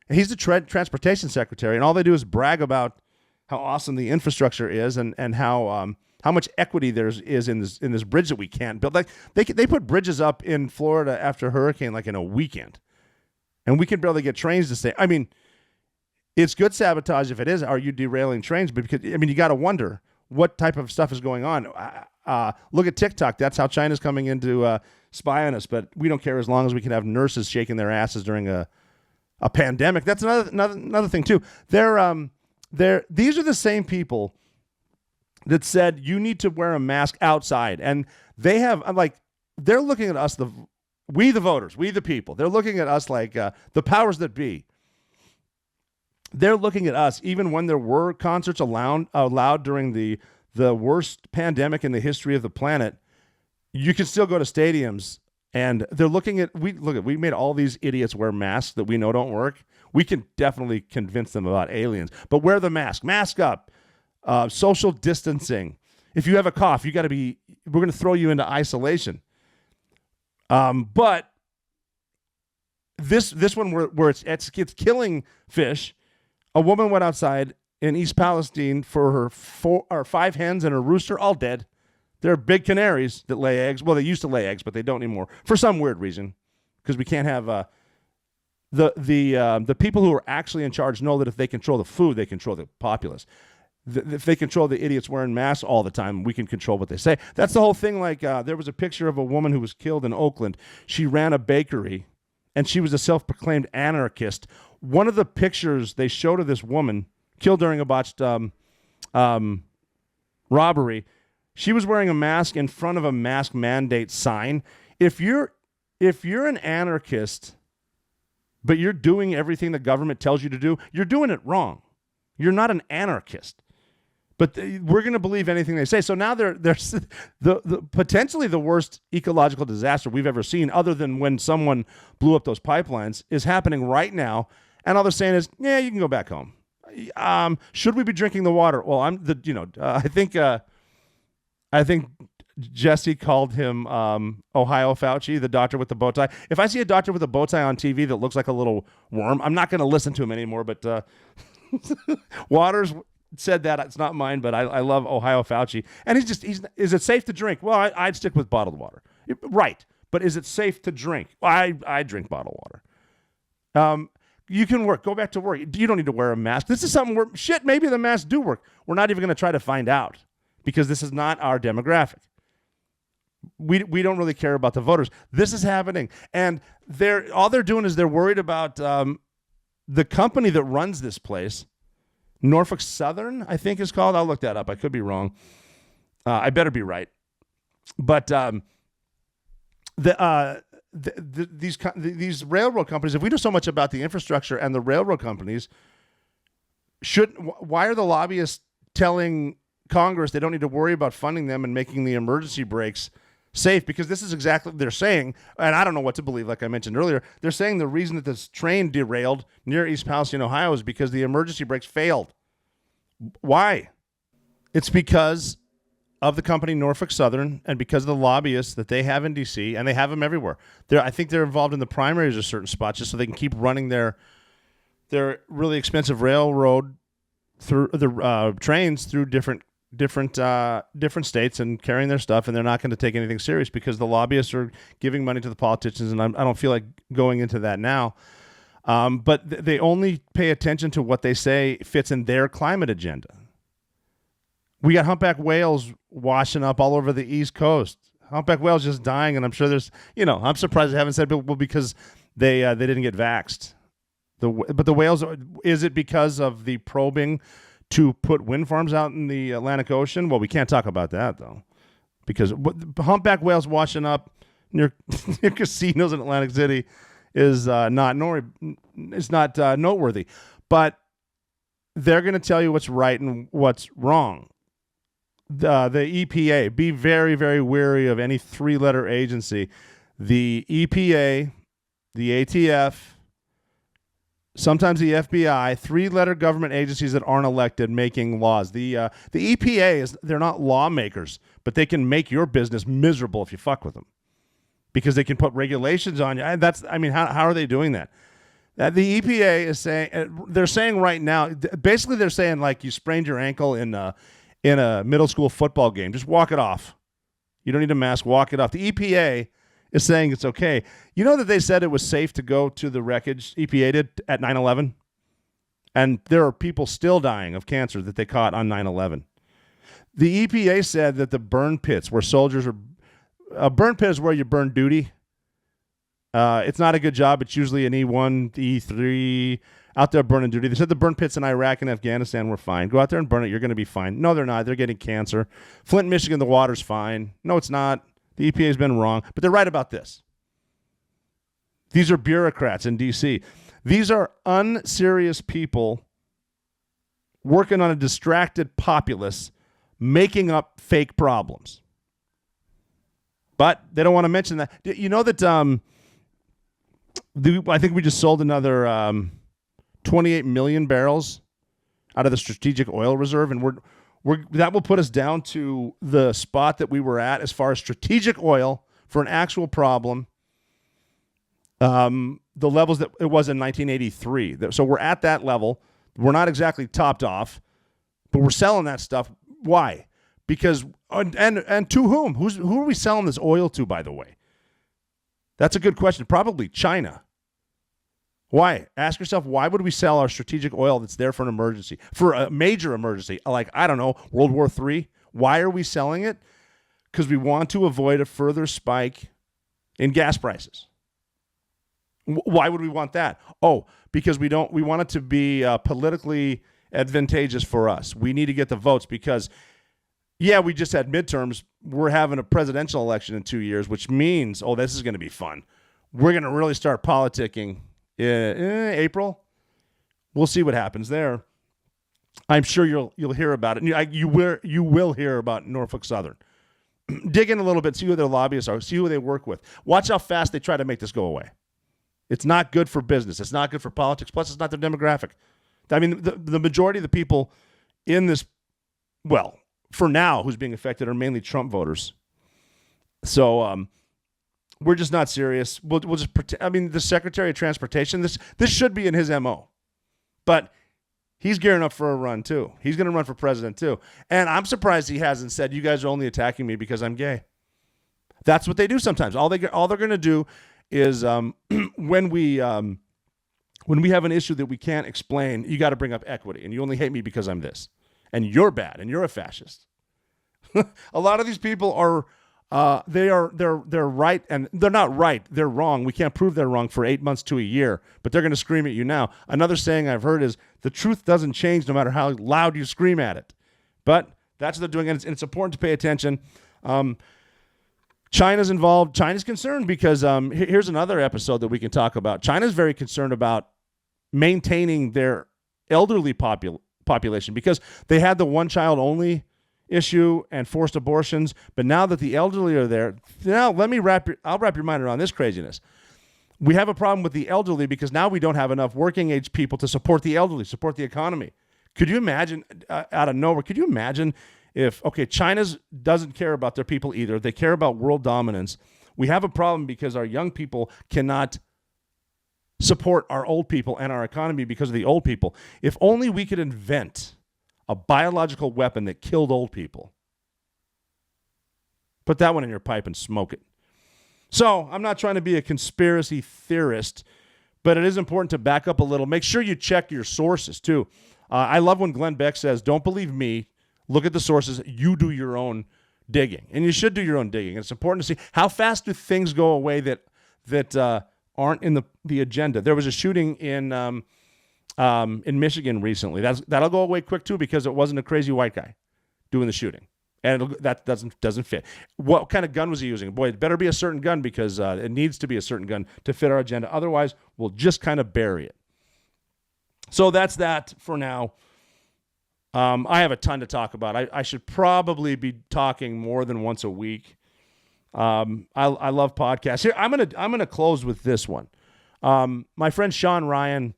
And he's the transportation secretary, and all they do is brag about how awesome the infrastructure is and how much equity there is in this bridge that we can't build. Like they put bridges up in Florida after a hurricane like in a weekend, and we can barely get trains to stay. I mean, it's good sabotage if it is. Are you derailing trains? Because you got to wonder what type of stuff is going on. Look at TikTok. That's how China's coming in to spy on us. But we don't care as long as we can have nurses shaking their asses during a pandemic. That's another thing too. These are the same people that said you need to wear a mask outside, and they're looking at us, we the voters, we the people. They're looking at us like the powers that be. They're looking at us, even when there were concerts allowed during the worst pandemic in the history of the planet. You can still go to stadiums, and they're looking at we made all these idiots wear masks that we know don't work. We can definitely convince them about aliens, but wear the mask up, social distancing. If you have a cough, we're going to throw you into isolation. But this one where it's killing fish. A woman went outside in East Palestine for her 5 hens and her rooster, all dead. They're big canaries that lay eggs. Well, they used to lay eggs, but they don't anymore for some weird reason, because we can't have the people who are actually in charge know that if they control the food, they control the populace. If they control the idiots wearing masks all the time, we can control what they say. That's the whole thing. Like there was a picture of a woman who was killed in Oakland. She ran a bakery, and she was a self-proclaimed anarchist. One of the pictures they showed of this woman killed during a botched robbery, she was wearing a mask in front of a mask mandate sign. If you're an anarchist, but you're doing everything the government tells you to do, you're doing it wrong. You're not an anarchist. But we're going to believe anything they say. So now there's the potentially the worst ecological disaster we've ever seen, other than when someone blew up those pipelines, is happening right now. And all they're saying is, yeah, you can go back home. Should we be drinking the water? Well, I think Jesse called him Ohio Fauci, the doctor with the bow tie. If I see a doctor with a bow tie on TV that looks like a little worm, I'm not going to listen to him anymore. But Waters said that. It's not mine, but I love Ohio Fauci. And is it safe to drink? Well, I'd stick with bottled water. Right. But is it safe to drink? Well, I drink bottled water. You can work. Go back to work. You don't need to wear a mask. This is something where, maybe the masks do work. We're not even going to try to find out, because this is not our demographic. we don't really care about the voters. This is happening, and all they're doing is they're worried about the company that runs this place, Norfolk Southern, I think is called. I'll look that up. I could be wrong. I better be right. But these railroad companies, if we know so much about the infrastructure and the railroad companies, why are the lobbyists telling Congress they don't need to worry about funding them and making the emergency brakes safe? Because this is exactly what they're saying, and I don't know what to believe, like I mentioned earlier. They're saying the reason that this train derailed near East Palestine, Ohio, is because the emergency brakes failed. Why? It's because of the company Norfolk Southern and because of the lobbyists that they have in D.C., and they have them everywhere. I think they're involved in the primaries of certain spots just so they can keep running their really expensive railroad through the trains through different states and carrying their stuff, and they're not going to take anything serious because the lobbyists are giving money to the politicians, and I don't feel like going into that now. But they only pay attention to what they say fits in their climate agenda. We got humpback whales washing up all over the East Coast. Humpback whales just dying, and I'm sure there's, I'm surprised they haven't said people because they didn't get vaxxed. But the whales, is it because of the probing to put wind farms out in the Atlantic Ocean? Well, we can't talk about that, though, because humpback whales washing up near casinos in Atlantic City is not noteworthy. But they're going to tell you what's right and what's wrong. The EPA, be very, very wary of any three-letter agency. The EPA, the ATF, sometimes the FBI, three-letter government agencies that aren't elected making laws. The EPA, they're not lawmakers, but they can make your business miserable if you fuck with them because they can put regulations on you. How are they doing that? The EPA is saying, they're saying right now, basically they're saying like you sprained your ankle in a middle school football game. Just walk it off. You don't need a mask. Walk it off. The EPA is saying it's okay. You know that they said it was safe to go to the wreckage, EPA did, at 9/11? And there are people still dying of cancer that they caught on 9/11. The EPA said that the burn pits where soldiers are... A burn pit is where you burn duty. It's not a good job. It's usually an E1, E3, out there burning duty. They said the burn pits in Iraq and Afghanistan were fine. Go out there and burn it. You're going to be fine. No, they're not. They're getting cancer. Flint, Michigan, the water's fine. No, it's not. The EPA has been wrong. But they're right about this. These are bureaucrats in D.C. These are unserious people working on a distracted populace, making up fake problems. But they don't want to mention that. You know that I think we just sold another 28 million barrels out of the strategic oil reserve, and that will put us down to the spot that we were at as far as strategic oil for an actual problem, the levels that it was in 1983. So we're at that level. We're not exactly topped off, but we're selling that stuff. Why? Because, and to whom? Who are we selling this oil to, by the way? That's a good question. Probably China. Why? Ask yourself, why would we sell our strategic oil that's there for an emergency? For a major emergency, like, I don't know, World War III? Why are we selling it? Because we want to avoid a further spike in gas prices. Why would we want that? Oh, because we want it to be politically advantageous for us. We need to get the votes because, yeah, we just had midterms. We're having a presidential election in 2 years, which means, this is going to be fun. We're going to really start politicking in April. We'll see what happens there. I'm sure you'll hear about it. You will hear about Norfolk Southern. Dig in a little bit, see who their lobbyists are, see who they work with. Watch how fast they try to make this go away. It's not good for business. It's not good for politics. Plus, it's not their demographic. I mean, the majority of the people in this, well, for now, who's being affected are mainly Trump voters. So we're just not serious. We'll just pretend. I mean, the Secretary of Transportation, this should be in his MO. But he's gearing up for a run, too. He's going to run for president, too. And I'm surprised he hasn't said, you guys are only attacking me because I'm gay. That's what they do sometimes. All they're going to do is when we have an issue that we can't explain, you got to bring up equity, and you only hate me because I'm this. And you're bad, and you're a fascist. A lot of these people they're right, and they're not right. They're wrong. We can't prove they're wrong for 8 months to a year, but they're going to scream at you now. Another saying I've heard is the truth doesn't change no matter how loud you scream at it. But that's what they're doing, and it's important to pay attention. China's involved. China's concerned because here's another episode that we can talk about. China's very concerned about maintaining their elderly population because they had the one-child-only issue and forced abortions, but now that the elderly are there, now I'll wrap your mind around this craziness. We have a problem with the elderly because now we don't have enough working age people to support the elderly, support the economy. Could you imagine, out of nowhere, could you imagine if, China doesn't care about their people either. They care about world dominance. We have a problem because our young people cannot support our old people and our economy because of the old people. If only we could invent a biological weapon that killed old people. Put that one in your pipe and smoke it. So, I'm not trying to be a conspiracy theorist, but it is important to back up a little. Make sure you check your sources, too. I love when Glenn Beck says, don't believe me, look at the sources, you do your own digging. And you should do your own digging. It's important to see how fast do things go away that aren't in the agenda. There was a shooting in Michigan recently. That'll go away quick too because it wasn't a crazy white guy doing the shooting, and that doesn't fit. What kind of gun was he using? Boy, it better be a certain gun because it needs to be a certain gun to fit our agenda. Otherwise, we'll just kind of bury it. So that's that for now. I have a ton to talk about. I should probably be talking more than once a week. I love podcasts. Here, I'm gonna close with this one. My friend Sean Ryan,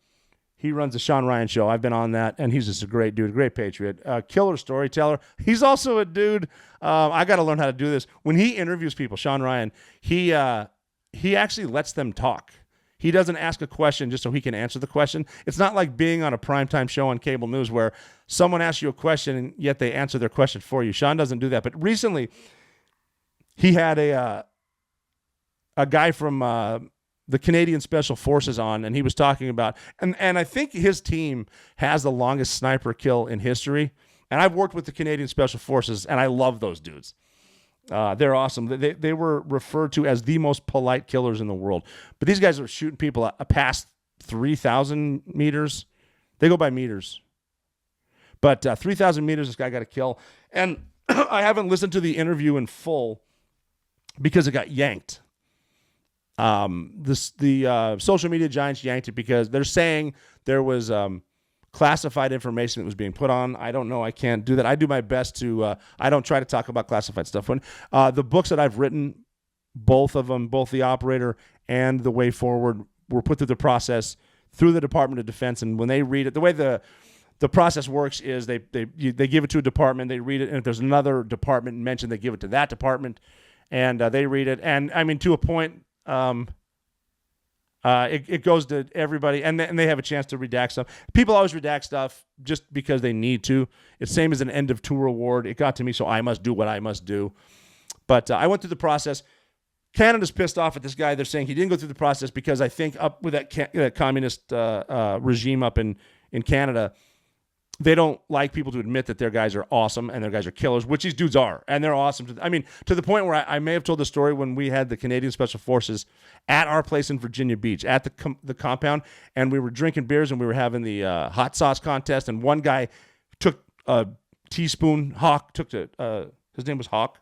he runs the Sean Ryan Show. I've been on that, and he's just a great dude, a great patriot, killer storyteller. He's also a dude. I got to learn how to do this. When he interviews people, Sean Ryan, he actually lets them talk. He doesn't ask a question just so he can answer the question. It's not like being on a primetime show on cable news where someone asks you a question and yet they answer their question for you. Sean doesn't do that. But recently, he had a guy from the Canadian Special Forces on, and he was talking about, and I think his team has the longest sniper kill in history. And I've worked with the Canadian Special Forces, and I love those dudes. They're awesome. They were referred to as the most polite killers in the world. But these guys are shooting people past 3,000 meters. They go by meters. But 3,000 meters, this guy got a kill. And I haven't listened to the interview in full because it got yanked. The social media giants yanked it because they're saying there was classified information that was being put on. I don't know. I can't do that. I do my best to, I don't try to talk about classified stuff. When the books that I've written, both of them, both The Operator and The Way Forward, were put through the process through the Department of Defense. And when they read it, the way the process works is they give it to a department, they read it, and if there's another department mentioned, they give it to that department, and they read it. And I mean, to a point, it goes to everybody, and they have a chance to redact stuff. People always redact stuff just because they need to. It's same as an end of tour award. It got to me, so I must do what I must do. But I went through the process. Canada's pissed off at this guy. They're saying he didn't go through the process because I think up with that communist regime up in Canada, they don't like people to admit that their guys are awesome and their guys are killers, which these dudes are, and they're awesome. To the point where I may have told the story when we had the Canadian Special Forces at our place in Virginia Beach, at the compound, and we were drinking beers and we were having the hot sauce contest, and one guy took a teaspoon, his name was Hawk,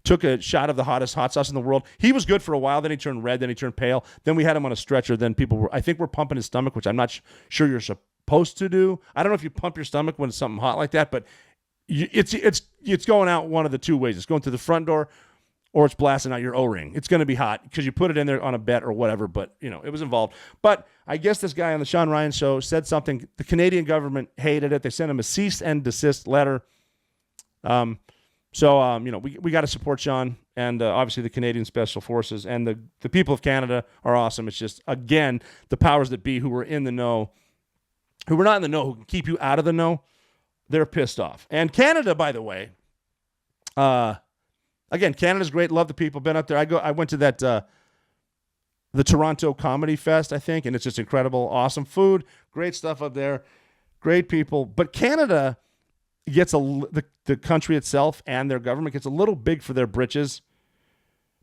took a shot of the hottest hot sauce in the world. He was good for a while, then he turned red, then he turned pale, then we had him on a stretcher, then people I think were pumping his stomach, which I'm not sure you're supposed to do. I don't know if you pump your stomach when it's something hot like that, but it's going out one of the two ways. It's going through the front door, or it's blasting out your O-ring. It's going to be hot because you put it in there on a bet or whatever, but it was involved. But I guess this guy on the Sean Ryan Show said something. The Canadian government hated it. They sent him a cease and desist letter. So we got to support Sean, and obviously the Canadian Special Forces and the people of Canada are awesome. It's just, again, the powers that be who were in the know, who were not in the know, who can keep you out of the know, they're pissed off. And Canada, by the way, again, Canada's great. Love the people. Been up there. I went to that the Toronto Comedy Fest, I think, and it's just incredible. Awesome food, great stuff up there, great people. But Canada gets the country itself and their government gets a little big for their britches.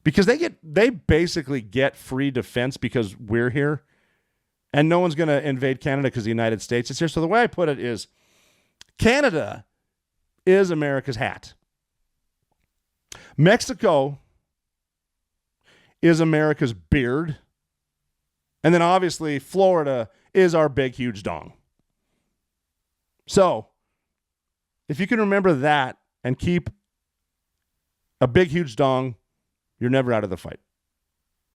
Because they basically get free defense because we're here, and no one's going to invade Canada because the United States is here. So the way I put it is, Canada is America's hat. Mexico is America's beard. And then obviously Florida is our big, huge dong. So if you can remember that and keep a big, huge dong, you're never out of the fight.